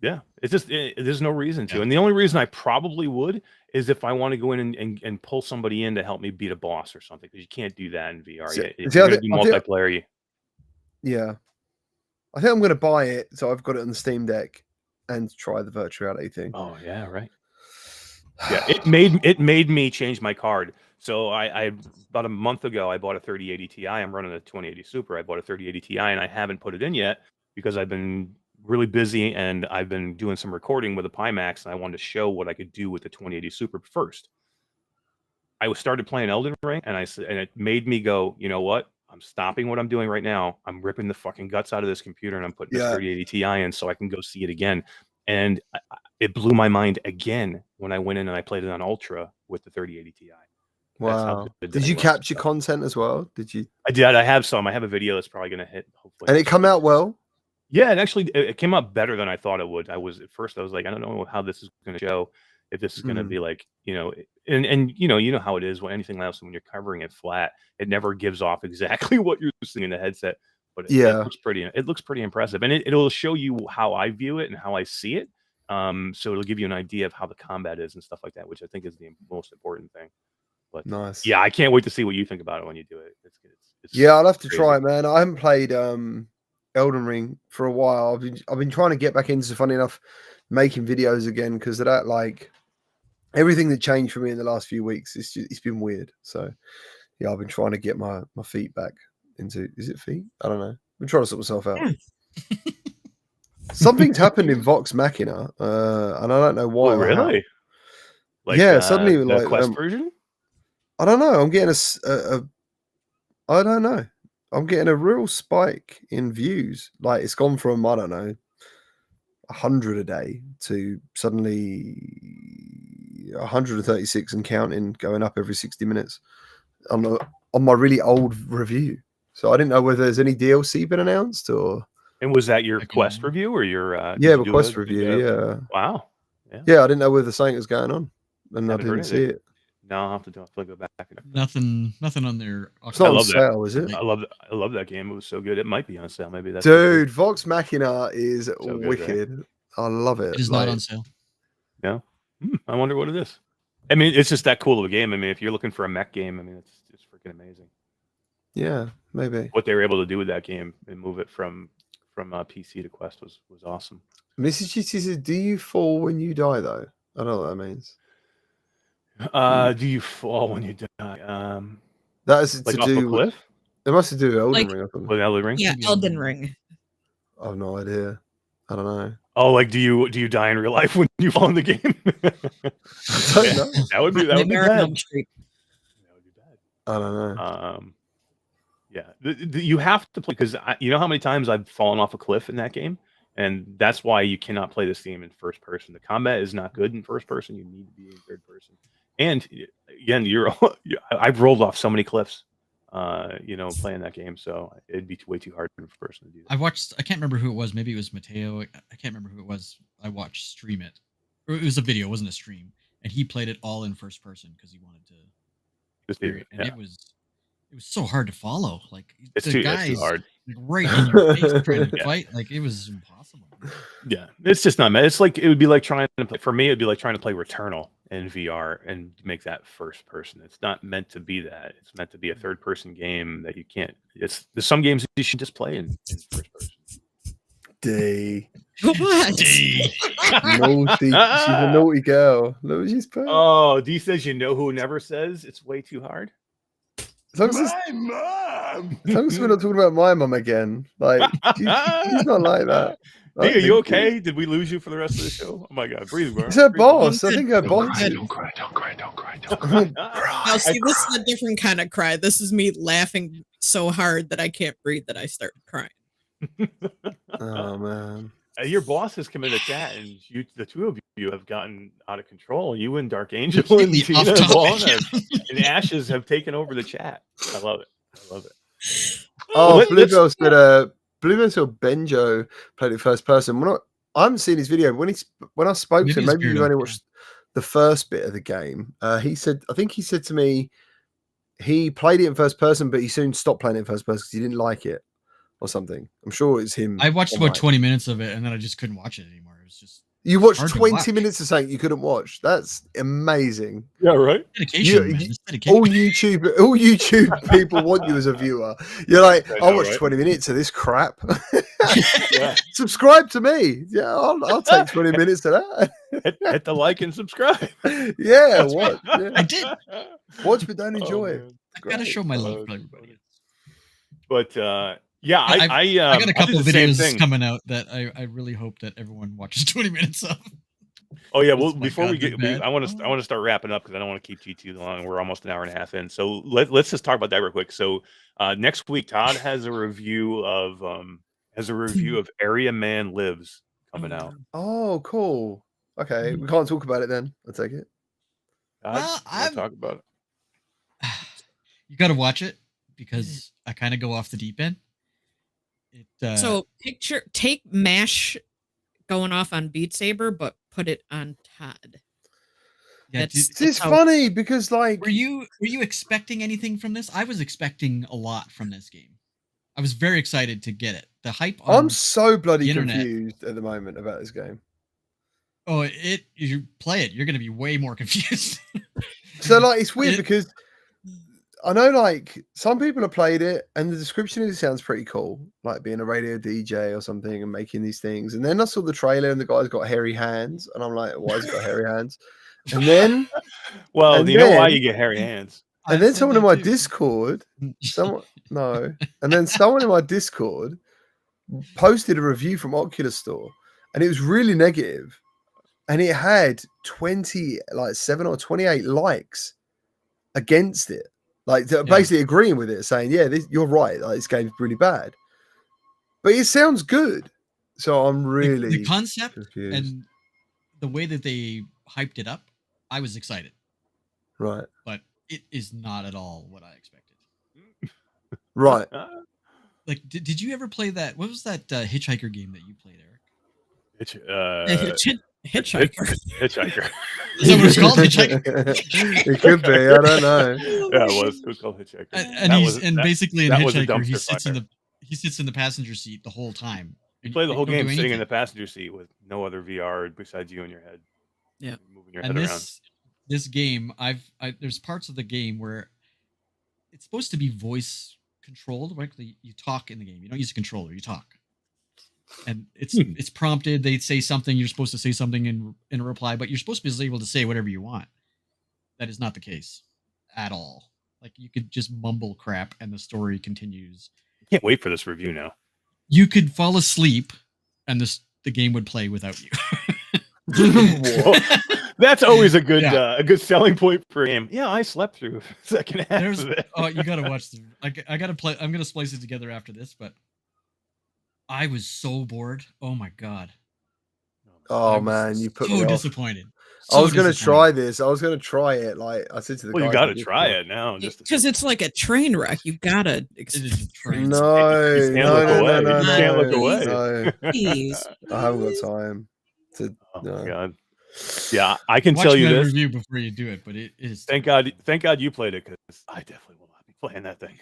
Yeah. It's just, there's no reason to. And the only reason I probably would is if I want to go in and pull somebody in to help me beat a boss or something, because you can't do that in VR. If you're going to do multiplayer, yeah. I think I'm going to buy it, so I've got it on the Steam Deck and try the virtual reality thing. Oh, yeah, right. Yeah, it made me change my card. So I about a month ago I bought a 3080 Ti. I'm running a 2080 Super. I bought a 3080 Ti and I haven't put it in yet because I've been really busy and I've been doing some recording with a Pimax and I wanted to show what I could do with the 2080 Super first. I started playing Elden Ring and it made me go, you know what? I'm stopping what I'm doing right now. I'm ripping the fucking guts out of this computer and I'm putting the 3080 Ti in so I can go see it again. And it blew my mind again when I went in and I played it on Ultra with the 3080 Ti. Wow. Did you capture content as well? Did you? I did. I have some. I have a video that's probably going to hit. Hopefully. And it come out well? Yeah, and actually it came out better than I thought it would. At first I was like, I don't know how this is going to show, if this is going to be like, and you know how it is when anything else, when you're covering it flat, it never gives off exactly what you're seeing in the headset. But it looks pretty impressive, and it'll show you how I view it and how I see it. So it'll give you an idea of how the combat is and stuff like that, which I think is the most important thing. But nice. Yeah, I can't wait to see what you think about it when you do it. It's yeah, I'll have to try it, man. I haven't played Elden Ring for a while. I've been trying to get back into, funny enough, making videos again because of that. Like everything that changed for me in the last few weeks, it's been weird. So yeah, I've been trying to get my feet back into. Is it feet? I don't know. I've been trying to sort myself out. Something's happened in Vox Machina, and I don't know why. Oh, really? Like, yeah, suddenly the like Quest version. I don't know. I'm getting I don't know. I'm getting a real spike in views. Like it's gone from, I don't know, 100 a day to suddenly 136 and counting, going up every 60 minutes on my really old review. So I didn't know whether there's any DLC been announced or. And was that your Quest review or your? Yeah, Quest review. Yeah. Wow. Yeah, I didn't know whether something was going on, and I didn't see it. No, I'll have to go back. Nothing on there. It's not on sale, is it? I love that game. It was so good. It might be on sale. Maybe that's. Dude, Vox Machina is so wicked. Right? I love it. It is not on sale. Yeah. I wonder what it is. I mean, it's just that cool of a game. I mean, if you're looking for a mech game, I mean, it's just freaking amazing. Yeah, maybe. What they were able to do with that game and move it from PC to Quest was awesome. Mrs. GT says, "Do you fall when you die?" Though I don't know what that means. Do you fall when you die? That is like to off do a cliff. It must have to do with Elden Ring. With Elden Ring. Yeah, Elden Ring. I have no idea. I don't know. Oh, like do you die in real life when you fall in the game? I don't know. That would be bad. That would be bad. I don't know. Yeah, you have to play because you know how many times I've fallen off a cliff in that game, and that's why you cannot play this game in first person. The combat is not good in first person. You need to be in third person. And again, I've rolled off so many cliffs, playing that game. So it'd be way too hard for a person to do that. I can't remember who it was. Maybe it was Mateo. I can't remember who it was. I watched stream it. Or it was a video. It wasn't a stream. And he played it all in first person because he wanted to experience it. And it was so hard to follow. Like it's too hard. Right in your face trying to fight. Like it was impossible. Yeah, it's just not. It's like it would be like trying to play. For me, it'd be like trying to play Returnal in VR and make that first person. It's not meant to be that. It's meant to be a third person game that you can't. There's some games you should just play in first person. D. What? D. Naughty. She's a naughty girl. Look what she's put. Oh, D says you know who never says it's way too hard. As long as we're not talking about my mum again. Like she's not like that. Hey, are you okay? Did we lose you for the rest of the show? Oh my god, breathe, bro. It's her boss. I think her boss. Don't cry. Now, see, this is a different kind of cry. This is me laughing so hard that I can't breathe that I start crying. Oh man. Your boss has come in the chat, and the two of you have gotten out of control. You and Dark Angel and Tina and Lana and Ashes have taken over the chat. I love it. Oh, Bluebell said Benjo played it first person. I haven't seen his video. When I spoke to him, maybe you only watched the first bit of the game. I think he said to me, he played it in first person, but he soon stopped playing it in first person because he didn't like it or something. I'm sure it's him. I watched about 20 minutes of it, and then I just couldn't watch it anymore. It was just you watched 20 minutes of something you couldn't watch. That's amazing. Yeah, right. Dedication, man. All YouTube people want you as a viewer. You're like, I'll watch 20 minutes of this crap. Subscribe to me. Yeah, I'll take 20 minutes of that. Hit the like and subscribe. Yeah, what? Yeah. I did. Watch but don't enjoy it. I gotta show my love for everybody. But yeah, I got a couple of videos coming out that I really hope that everyone watches 20 minutes of. Oh yeah, well before we get, I want to start wrapping up because I don't want to keep you too long. We're almost an hour and a half in, so let's just talk about that real quick. So next week, Todd has a review of Area Man Lives coming out. Oh, cool. Okay, we can't talk about it then. I'll take it. I'll talk about it. You got to watch it because I kind of go off the deep end. So take MASH going off on Beat Saber, but put it on Todd. Yeah, it's funny because like, were you expecting anything from this? I was expecting a lot from this game. I was very excited to get it. The hype. I'm so bloody confused at the moment about this game. Oh, you play it, you're going to be way more confused. So like, it's weird because I know like some people have played it and the description of it sounds pretty cool, like being a radio DJ or something and making these things. And then I saw the trailer and the guy's got hairy hands and I'm like, why has he got hairy hands? And then, well, do you know why you get hairy hands? And then someone in my Discord, and then someone in my Discord posted a review from Oculus Store and it was really negative. And it had 7 or 28 likes against it. Like basically agreeing with it, saying, yeah, you're right. Like, this game's really bad. But it sounds good. So I'm really the concept confused. And the way that they hyped it up, I was excited. Right. But it is not at all what I expected. Right. Like, did you ever play that? What was that hitchhiker game that you played, Eric? Hitchhiker. Hitchhiker. Is that what it's called? Hitchhiker? It could be. I don't know. Yeah, it was called Hitchhiker. And basically in Hitchhiker, he sits in the passenger seat the whole time. You play the whole game sitting in the passenger seat with no other VR besides you in your head. Yeah, moving your head around. This game, there's parts of the game where it's supposed to be voice controlled. Right? You talk in the game. You don't use a controller. You talk. And it's prompted. They say something. You're supposed to say something in a reply, but you're supposed to be able to say whatever you want. That is not the case at all. Like, you could just mumble crap and the story continues. I can't wait for this review now. You could fall asleep and the game would play without you. That's always a good selling point for a game. Yeah, I slept through the second half of it. Oh, you gotta watch I gotta play. I'm gonna splice it together after this, but I was so bored. Oh my god. Oh man, you put me off. Disappointed. I was going to try this. I was going to try it. Like I said to the guy, you got to try it now, just because it's like a train wreck. You gotta. No, you can't look away. No. Please. I haven't got time to. Oh my god. Yeah, I can tell you this. Review before you do it, but it is. Thank God you played it because I definitely will not be playing that thing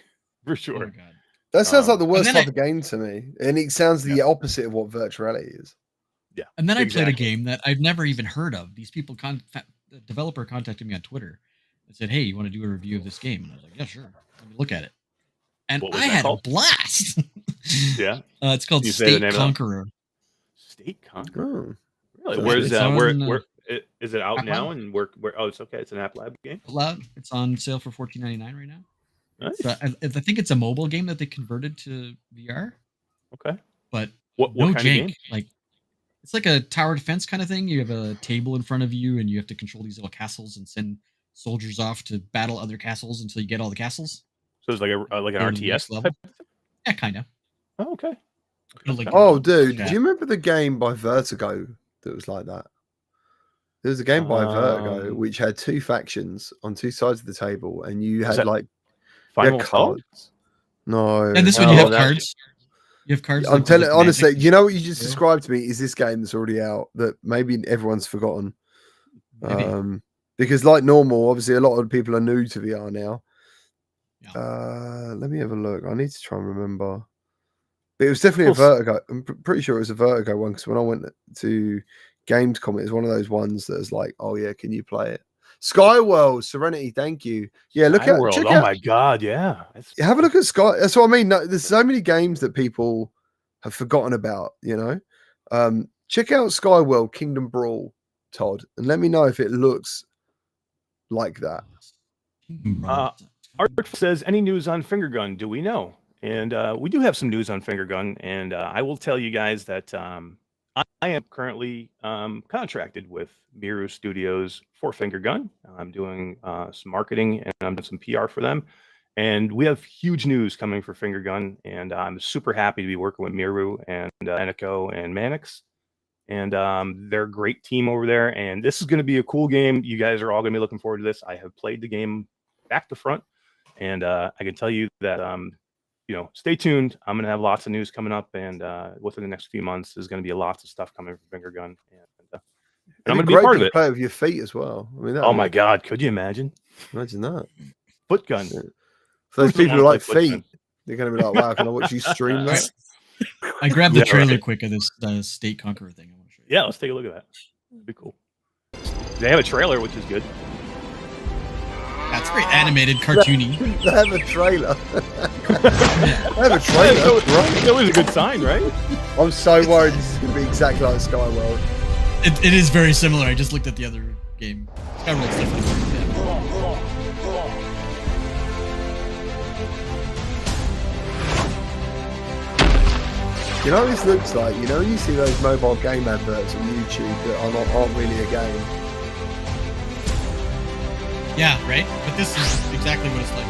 for sure. Oh god. That sounds like the worst type of game to me, and it sounds the opposite of what virtual reality is. Yeah, and then I played a game that I've never even heard of. These people, the developer contacted me on Twitter and said, "Hey, you want to do a review of this game?" And I was like, "Yeah, sure. Let me look at it." And I had a blast. Yeah, it's called State Conqueror. State Conqueror. Oh. Really? Where's where is it out now? And where? Oh, it's okay. It's an App Lab game. It's on sale for $14.99 right now. Nice. So I think it's a mobile game that they converted to VR. Okay. But what no kind of jank. game? Like, it's like a tower defense kind of thing. You have a table in front of you, and you have to control these little castles and send soldiers off to battle other castles until you get all the castles. So it's like an RTS level. Yeah, kind of. Oh, okay. Oh, dude, do you remember the game by Vertigo that was like that? There was a game by Vertigo which had two factions on two sides of the table, and you had like cards. No, and this one you have cards. You have cards. I'm telling honestly, you know what you just described to me is this game that's already out that maybe everyone's forgotten. Because like normal, obviously a lot of people are new to VR now. Yeah. Let me have a look. I need to try and remember. But it was definitely a Vertigo. I'm pretty sure it was a Vertigo one because when I went to Gamescom, it was one of those ones that was like, oh yeah, can you play it? Skyworld, Serenity, thank you. Yeah, check oh out. My God, yeah. Have a look at Sky. That's what I mean. No, there's so many games that people have forgotten about, you know. Check out Skyworld Kingdom Brawl, Todd, and let me know if it looks like that. Art says, any news on Finger Gun? Do we know? And we do have some news on Finger Gun, and I will tell you guys that I am currently contracted with Miru Studios for Finger Gun. I'm doing some marketing and I'm doing some PR for them. And we have huge news coming for Finger Gun, and I'm super happy to be working with Miru and Eniko and Mannix. And they're a great team over there. And this is going to be a cool game. You guys are all going to be looking forward to this. I have played the game back to front, and I can tell you that stay tuned. I'm going to have lots of news coming up, and within the next few months, there's going to be lots of stuff coming from Finger Gun, and I'm going to be a part of it. Play with your feet as well. I mean, oh my God, could you imagine? Imagine that. Foot gun. Yeah. For those people who like feet, they're going to be like, "Wow, can I watch you stream that?" I grabbed the trailer quick of this state Conqueror thing. I want to show you. Yeah, let's take a look at that. It'd be cool. They have a trailer, which is good. That's very animated, cartoony. They have a trailer. They have a trailer. That was a good sign, right? I'm so worried this is going to be exactly like Skyworld. It is very similar. I just looked at the other game. Skyworld's different. Yeah. You know what this looks like? You know when you see those mobile game adverts on YouTube that aren't really a game? Yeah, right? But this is exactly what it's like.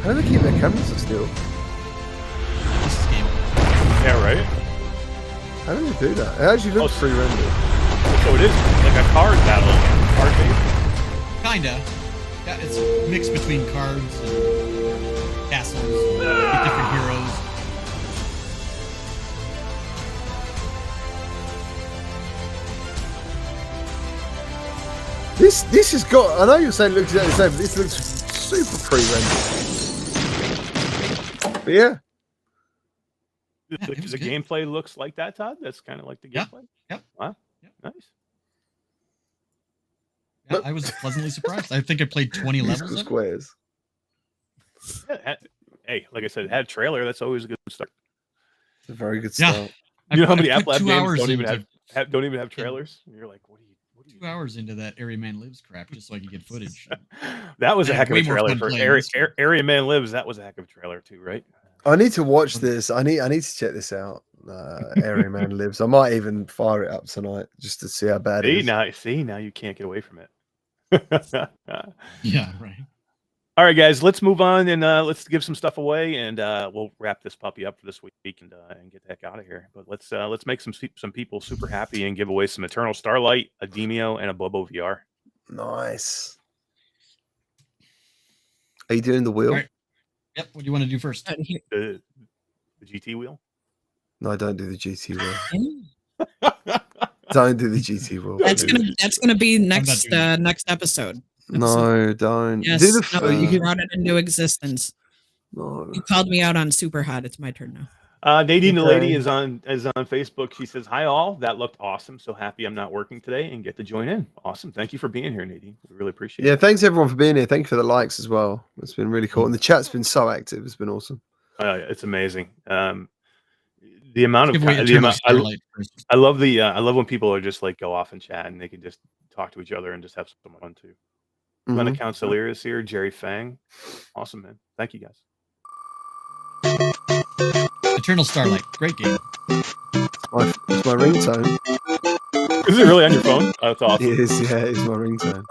How do they keep their cameras so still? This is game. Yeah, right? How do they do that? It actually looks pre-rendered. So it is like a card battle. Card game? Kinda. Yeah, it's a mix between cards and castles with different heroes. This has got. I know you're saying it looks exactly the same, but this looks super pre-rendered. But yeah. The gameplay looks like that, Todd? That's kind of like the gameplay? Yep. Wow. Yep. Nice. Yeah, I was pleasantly surprised. I think I played 20 levels. Squares. Yeah, hey, like I said, it had a trailer. That's always a good start. It's a very good start. Yeah. You know how many App Lab 2 games hours don't even have trailers? And you're like, what are you? 2 hours into that Area Man Lives crap just so I could get footage. That was a heck of a way more trailer fun for playing Area Man Lives. That was a heck of a trailer too, right? I need to watch this. I need to check this out. Area Man Lives. I might even fire it up tonight just to see how bad it is. Now you can't get away from it. Yeah, right. All right, guys, let's move on and let's give some stuff away, and we'll wrap this puppy up for this week and get the heck out of here. But let's make some people super happy and give away some Eternal Starlight, a Demeo, and a BoboVR. Nice. Are you doing the wheel? Right. Yep. What do you want to do first? The GT wheel? No, don't do the GT wheel. Don't do the GT wheel. That's gonna be next episode. No, don't. Yes, you brought it into existence. No. You called me out on Super Hot. It's my turn now. Nadine the lady is on Facebook. She says, "Hi all, that looked awesome. So happy I'm not working today and get to join in. Awesome. Thank you for being here, Nadine. We really appreciate it." Yeah, thanks everyone for being here. Thank you for the likes as well. It's been really cool. And the chat's been so active. It's been awesome. It's amazing. The amount of I love when people are just like go off and chat and they can just talk to each other and just have some fun too. Glenna Councilier is here. Jerry Fang. Awesome, man. Thank you guys. Eternal Starlight. Great game. It's my ringtone. Is it really on your phone? Oh, that's awesome. It is, yeah, it's my ringtone.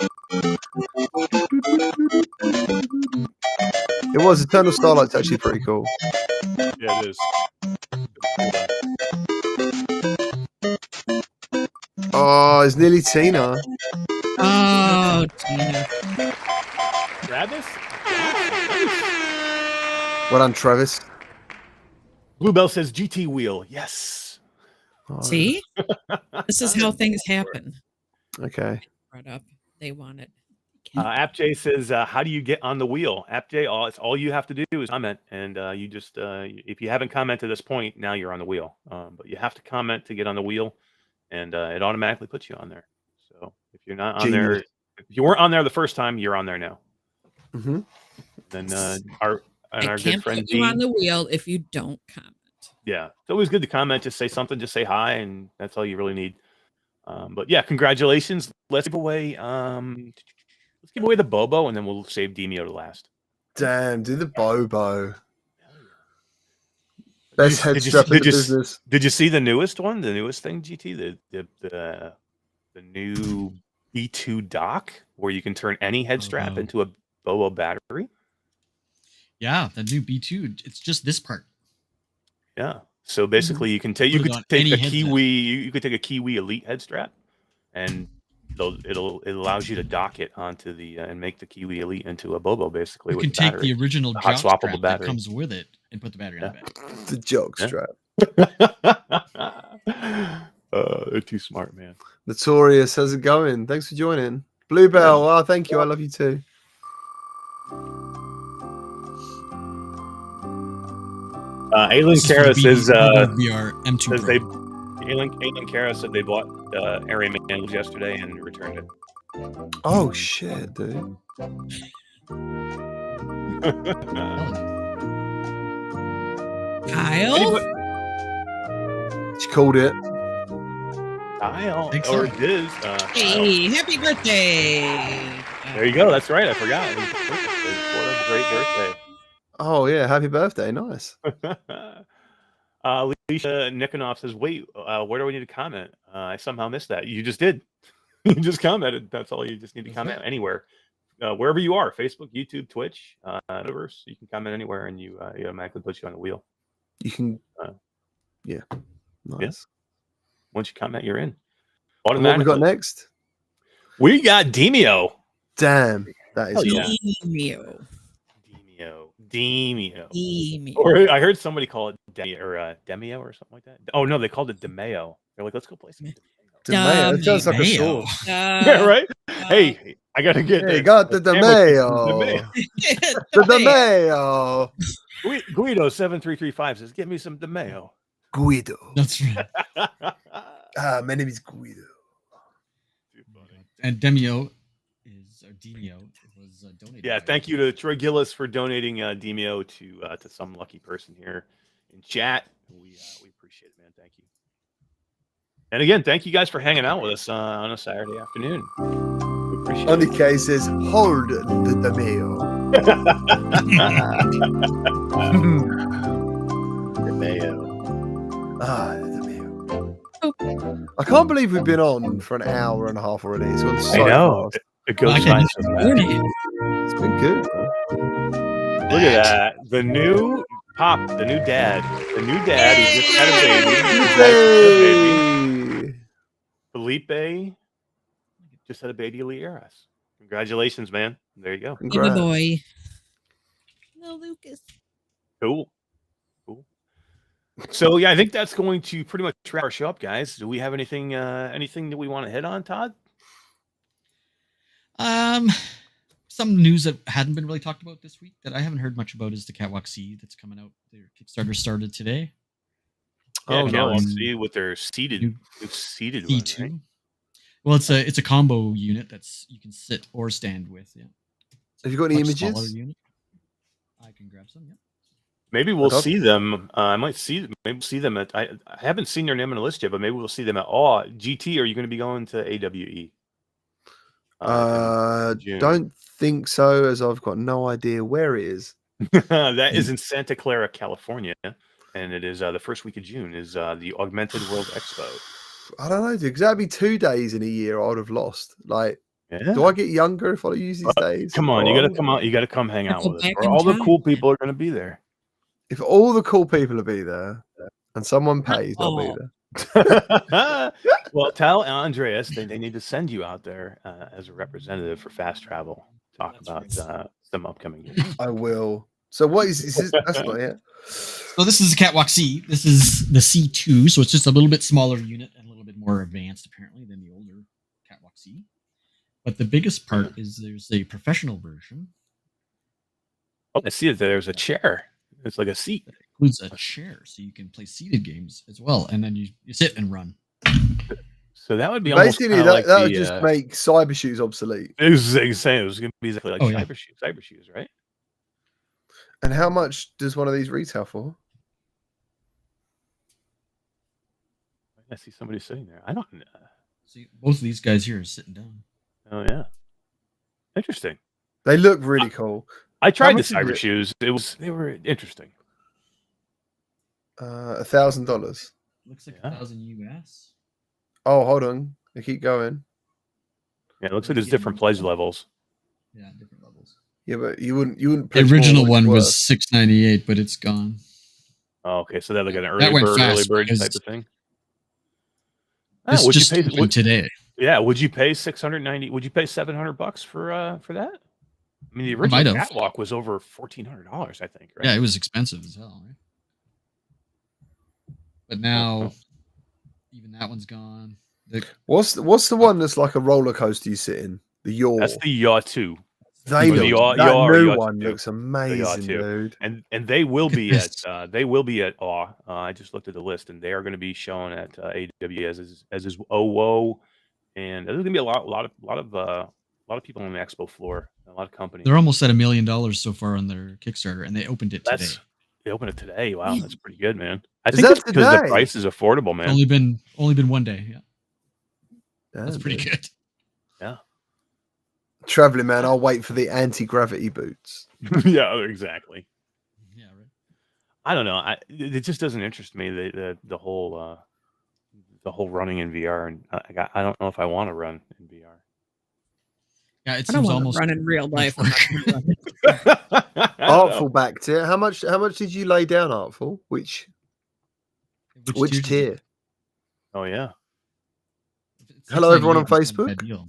It was. Eternal Starlight's actually pretty cool. Yeah, it is. Oh, it's nearly Tina. Oh, Tina. Travis? Well done, Travis. Bluebell says GT wheel. Yes. Oh, See? This is how things happen. Okay. Brought up. They want it. AppJ says, how do you get on the wheel? AppJ, all you have to do is comment, and you just if you haven't commented at this point, now you're on the wheel. But you have to comment to get on the wheel, and it automatically puts you on there. So if you're not on there, if you weren't on there the first time, you're on there now. Mm-hmm. Then our good friend put you on the wheel if you don't comment. Yeah, it's always good to comment. Just say something. Just say hi, and that's all you really need. But yeah, congratulations. Let's give away. Let's give away the Bobo, and then we'll save Demeo to last. Damn, do the Bobo. Best head strap in the business. Did you see the newest one? The newest thing, GT? The new B2 dock, where you can turn any head strap into a Bobo battery? Yeah, the new B2. It's just this part. Yeah. So basically, you can take a Kiwi. You could take a Kiwi Elite head strap, and it allows you to dock it onto the and make the Kiwi Elite into a Bobo. Basically, you with can the take battery, the original hot jock swappable strap battery that comes with it and put the battery on the back. The jock strap. They're too smart, man. Notorious, how's it going? Thanks for joining. Bluebell, oh, thank you. I love you too. Aylin Kara says VR M2 says Aylin Kara said they bought area manuals yesterday and returned it. Oh shit, dude. Kyle? She called it. Kyle or Diz. Hey, happy birthday! There you go. That's right. I forgot. It was what a great birthday. Oh yeah, happy birthday. Nice. Alicia Nikonov says, wait, where do we need to comment? I somehow missed that. You just did. You just commented. That's all you just need to comment anywhere. Wherever you are, Facebook, YouTube, Twitch, Universe, you can comment anywhere, and you automatically put you on the wheel. You can yeah. Nice. Yeah. Once you comment, you're in. What we got next? We got Demeo. Damn, that is Demeo. Or I heard somebody call it Demeo or something like that. Oh no, they called it Demeo. They're like, let's go play some Demeo. It sounds like a sauce. Yeah, right. Hey, I gotta get. Hey, got the Demeo. The Demeo. Guido 7335 says, "Get me some Demeo." Guido. That's right. My name is Guido. And Demeo was donated. Yeah, thank you to Troy Gillis for donating Demeo to some lucky person here in chat. We appreciate it, man. Thank you. And again, thank you guys for hanging out with us on a Saturday afternoon. We appreciate Only it. case is hold the Demeo. Demeo. The Demeo. I can't believe we've been on for an hour and a half already. It's gone so I know. fast. It goes by so fast. It's been good. Look at that. The new dad. The new dad who just had a baby. Felipe just had a baby, Laterz. Congratulations, man. There you go. Baby boy. No, Lucas. Cool. So yeah, I think that's going to pretty much wrap our show up, guys. Do we have anything that we want to hit on, Todd? Some news that hadn't been really talked about this week that I haven't heard much about is the Catwalk C that's coming out. Their Kickstarter started today. Yeah, Catwalk C with their seated C2. one, right? Well, it's a combo unit that's you can sit or stand with. Yeah. Have you got any images? Unit. I can grab some. Yeah. Maybe we'll see them. I might see them at. I haven't seen their name on the list yet, but maybe we'll see them at GT. Are you going to be going to AWE? Don't think so, as I've got no idea where it is. That is in Santa Clara, California, and it is the first week of June. Is the Augmented World Expo? I don't know, because that'd be 2 days in a year I would have lost. Like, do I get younger if I use these days? Come on, you got to come out. You got to come hang out with us. Or all the cool people are going to be there. If all the cool people will be there and someone pays, I'll be there. Well, tell Andreas they need to send you out there as a representative for Fast Travel. Talk about some upcoming games. I will. So what is this? That's not it. So this is a Catwalk C. This is the C2, so it's just a little bit smaller unit and a little bit more advanced apparently than the older Catwalk C. But the biggest part is there's a professional version. Oh, I see it. There's a chair. It's like a seat. That includes a chair, so you can play seated games as well, and then you sit and run. So that would be almost basically that like would just make cyber shoes obsolete. It was insane. It was going to be exactly like cyber shoes, right? And how much does one of these retail for? I see somebody sitting there. I don't know. See, both of these guys here are sitting down. Oh yeah, interesting. They look really cool. I tried the cyber shoes. They were interesting. $1,000. Looks like $1,000 US. Oh, hold on. They keep going. Yeah, it looks like there's different pledge levels. Yeah, different levels. Yeah, but you wouldn't. The original one was $698, but it's gone. Oh, okay, so that like an early bird type of thing. It's would just you pay today? Yeah, would you pay $690? Would you pay $700 for that? I mean, the original catwalk was over $1,400, I think. Right? Yeah, it was expensive as hell. Right? But now, even that one's gone. What's the one that's like a roller coaster you sit in? The YAW. That's the YAW 2. That new one looks amazing, dude. And they will be at YAW. I just looked at the list, and they are going to be shown at AW as is OWO, and there's going to be a lot of people on the expo floor, a lot of companies. They're almost at $1 million so far on their Kickstarter, and they opened it today. They opened it today. Wow, that's pretty good, man. I think it's because the price is affordable, man. Only been 1 day. Yeah, that's pretty good. Yeah. Traveling man, I'll wait for the anti-gravity boots. Yeah, exactly. Yeah, right. I don't know. It just doesn't interest me. The whole running in VR, and I don't know if I want to run in VR. Yeah, it seems almost run in real life. Artful backed it. How much did you lay down, Artful? Which tier? Oh yeah. Hello everyone on Facebook.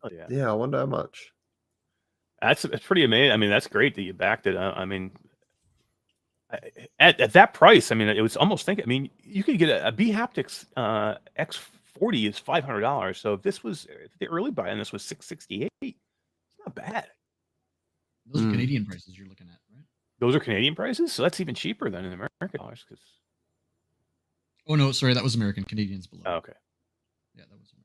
Oh yeah. Yeah, I wonder how much. That's pretty amazing. I mean, that's great that you backed it. I mean, at that price, I mean, it was almost thinking. I mean, you could get a B Haptics X40 is $500. So if the early buy on this was $668, it's not bad. Those are Canadian prices you're looking at, right? Those are Canadian prices, so that's even cheaper than in American dollars. Oh no, sorry, that was American. Canadians below. Oh, okay. Yeah, that was American.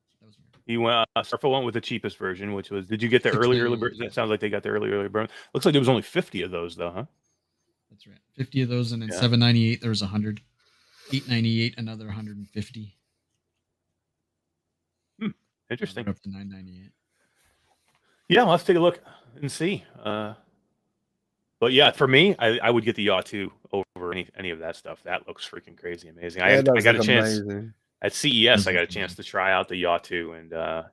He went. Starful went with the cheapest version, which was. Did you get the early bird? That sounds like they got the early bird. Looks like there was only 50 of those, though, huh? That's right. 50 of those, and then $798. There was 100. $898. Another 150. Interesting. Up to $998. Yeah, let's take a look and see. But yeah, for me, I would get the YAW 2 over any of that stuff. That looks freaking crazy, amazing. I got a chance. Amazing. At CES, I got a chance to try out the YAW 2, and I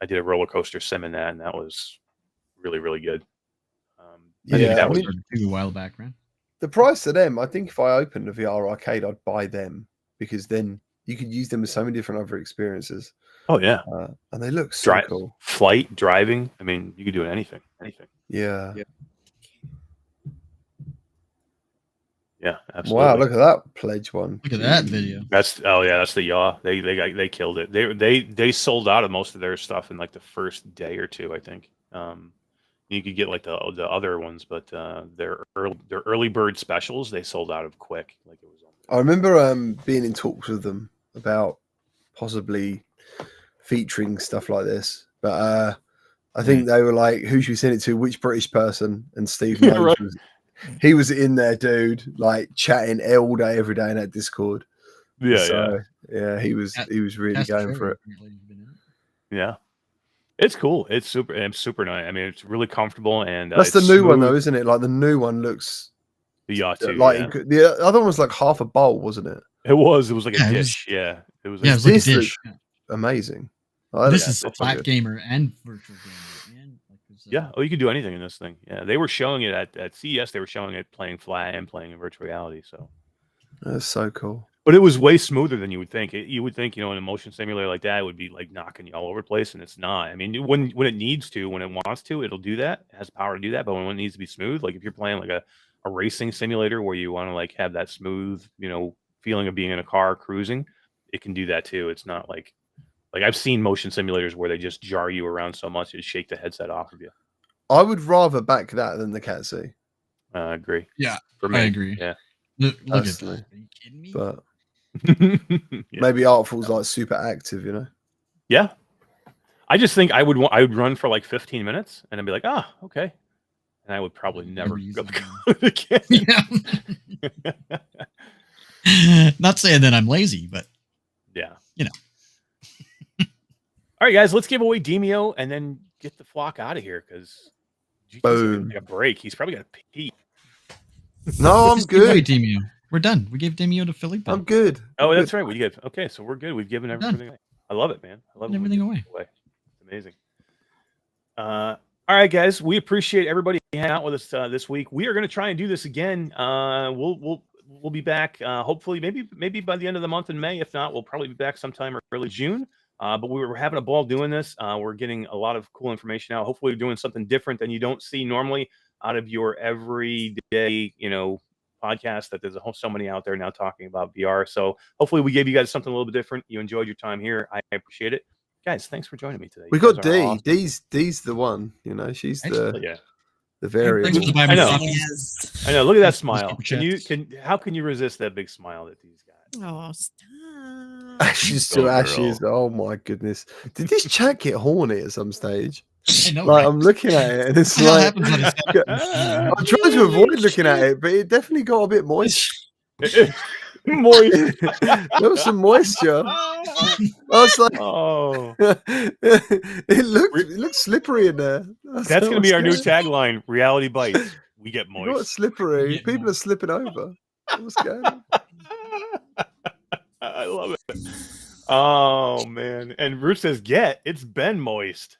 did a roller coaster sim in that, and that was really, really good. That was a while back, man. The price of them, I think if I opened a VR arcade, I'd buy them because then you could use them with so many different other experiences. Oh yeah, and they look so cool. Flight, driving. I mean, you could do anything. Yeah. Yeah, absolutely. Wow, look at that pledge one. Look at that video. That's the YAW. They killed it. They sold out of most of their stuff in like the first day or two, I think. You could get like the other ones, but their early bird specials they sold out of quick. Like it was. I remember being in talks with them about possibly featuring stuff like this, but I think they were like, "Who should we send it to? Which British person?" And Steve Knows was. He was in there, dude, like chatting all day, every day in that Discord. Yeah, he was really going for it. Yeah, it's cool. It's super nice. I mean, it's really comfortable, and that's the new one, though, isn't it? Like the new one looks the YAW 2. Like the other one was like half a bowl, wasn't it? It was like a dish. It was like a dish. Amazing. This is flat gamer and virtual gamer. Yeah. Oh, you can do anything in this thing. Yeah. They were showing it at CES. They were showing it playing flat and playing in virtual reality. So that's so cool. But it was way smoother than you would think. You would think, in a motion simulator like that, it would be like knocking you all over the place, and it's not. I mean, when it needs to, when it wants to, it'll do that. It has power to do that. But when it needs to be smooth, like if you're playing like a racing simulator where you want to like have that smooth, feeling of being in a car cruising, it can do that too. It's not like I've seen motion simulators where they just jar you around so much it shake the headset off of you. I would rather back that than the Cat C. I agree. Yeah, For me, I agree. Yeah, Look at Personally. that. Are you kidding me? But Yeah. maybe Artful's like super active, you know. Yeah. I just think I would run for like 15 minutes and I'd be like, okay. And I would probably never use go it again. again. Yeah. Not saying that I'm lazy, but Yeah. You know. All right, guys, let's give away Demeo and then get the flock out of here because Boom. a break. He's probably got to pee. No, I'm Just give away good. Demeo. We're done. We gave Demeo to Philippe. I'm good. Oh, that's right. Okay, so we're good. We've given We're everything away. I love it, man. I love everything away. It's amazing. All right, guys, we appreciate everybody hanging out with us this week. We are going to try and do this again. We'll be back. Hopefully, maybe by the end of the month in May. If not, we'll probably be back sometime early June. But we were having a ball doing this. We're getting a lot of cool information out. Hopefully, we're doing something different than you don't see normally out of your everyday, podcast. That there's so many out there now talking about VR. So hopefully, we gave you guys something a little bit different. You enjoyed your time here. I appreciate it, guys. Thanks for joining me today. We You got guys are D. awesome. D's the one. She's the Thanks variable. for the buy me I know. coffees. I know. Look at that Thanks for the smile. super chats. How can you resist that big smile that these got? Oh, stop. Ashes Go, to girl. ashes. Oh my goodness. Did this chat get horny at some stage? I know, Like right? I'm looking at it and it's What the hell like happens on his I'm trying to avoid looking at it, but it definitely got a bit moist. Moist. There was some moisture. I was like, Oh, it looked slippery in there. that's going to be our new tagline: Reality Bites. We get Not moist. slippery. We get People moist. are slipping over. What's going on? I love it. Oh man! And Ruth says, "Get it's been moist."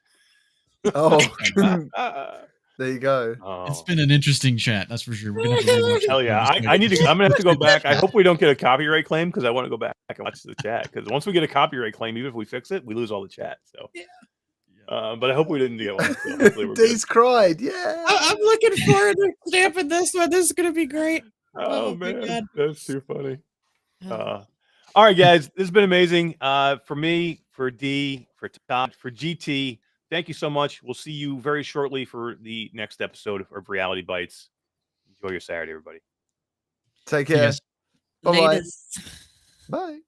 Oh, Oh, there you go. It's been an interesting chat, that's for sure. We're gonna have to rewatch it. hell yeah! I need to. I'm gonna have to go back. I hope we don't get a copyright claim because I want to go back and watch the chat. Because once we get a copyright claim, even if we fix it, we lose all the chat. So, but I hope we didn't get one. So hopefully we're good. D's cried. Yeah. I'm looking forward to stamping this one. This is going to be great. Oh my man, God. that's too funny. All right, guys, this has been amazing. For me, for D, for Todd, for GT. Thank you so much. We'll see you very shortly for the next episode of Reality Bites. Enjoy your Saturday, everybody. Take care. Yes. Bye-bye. Latest. Bye.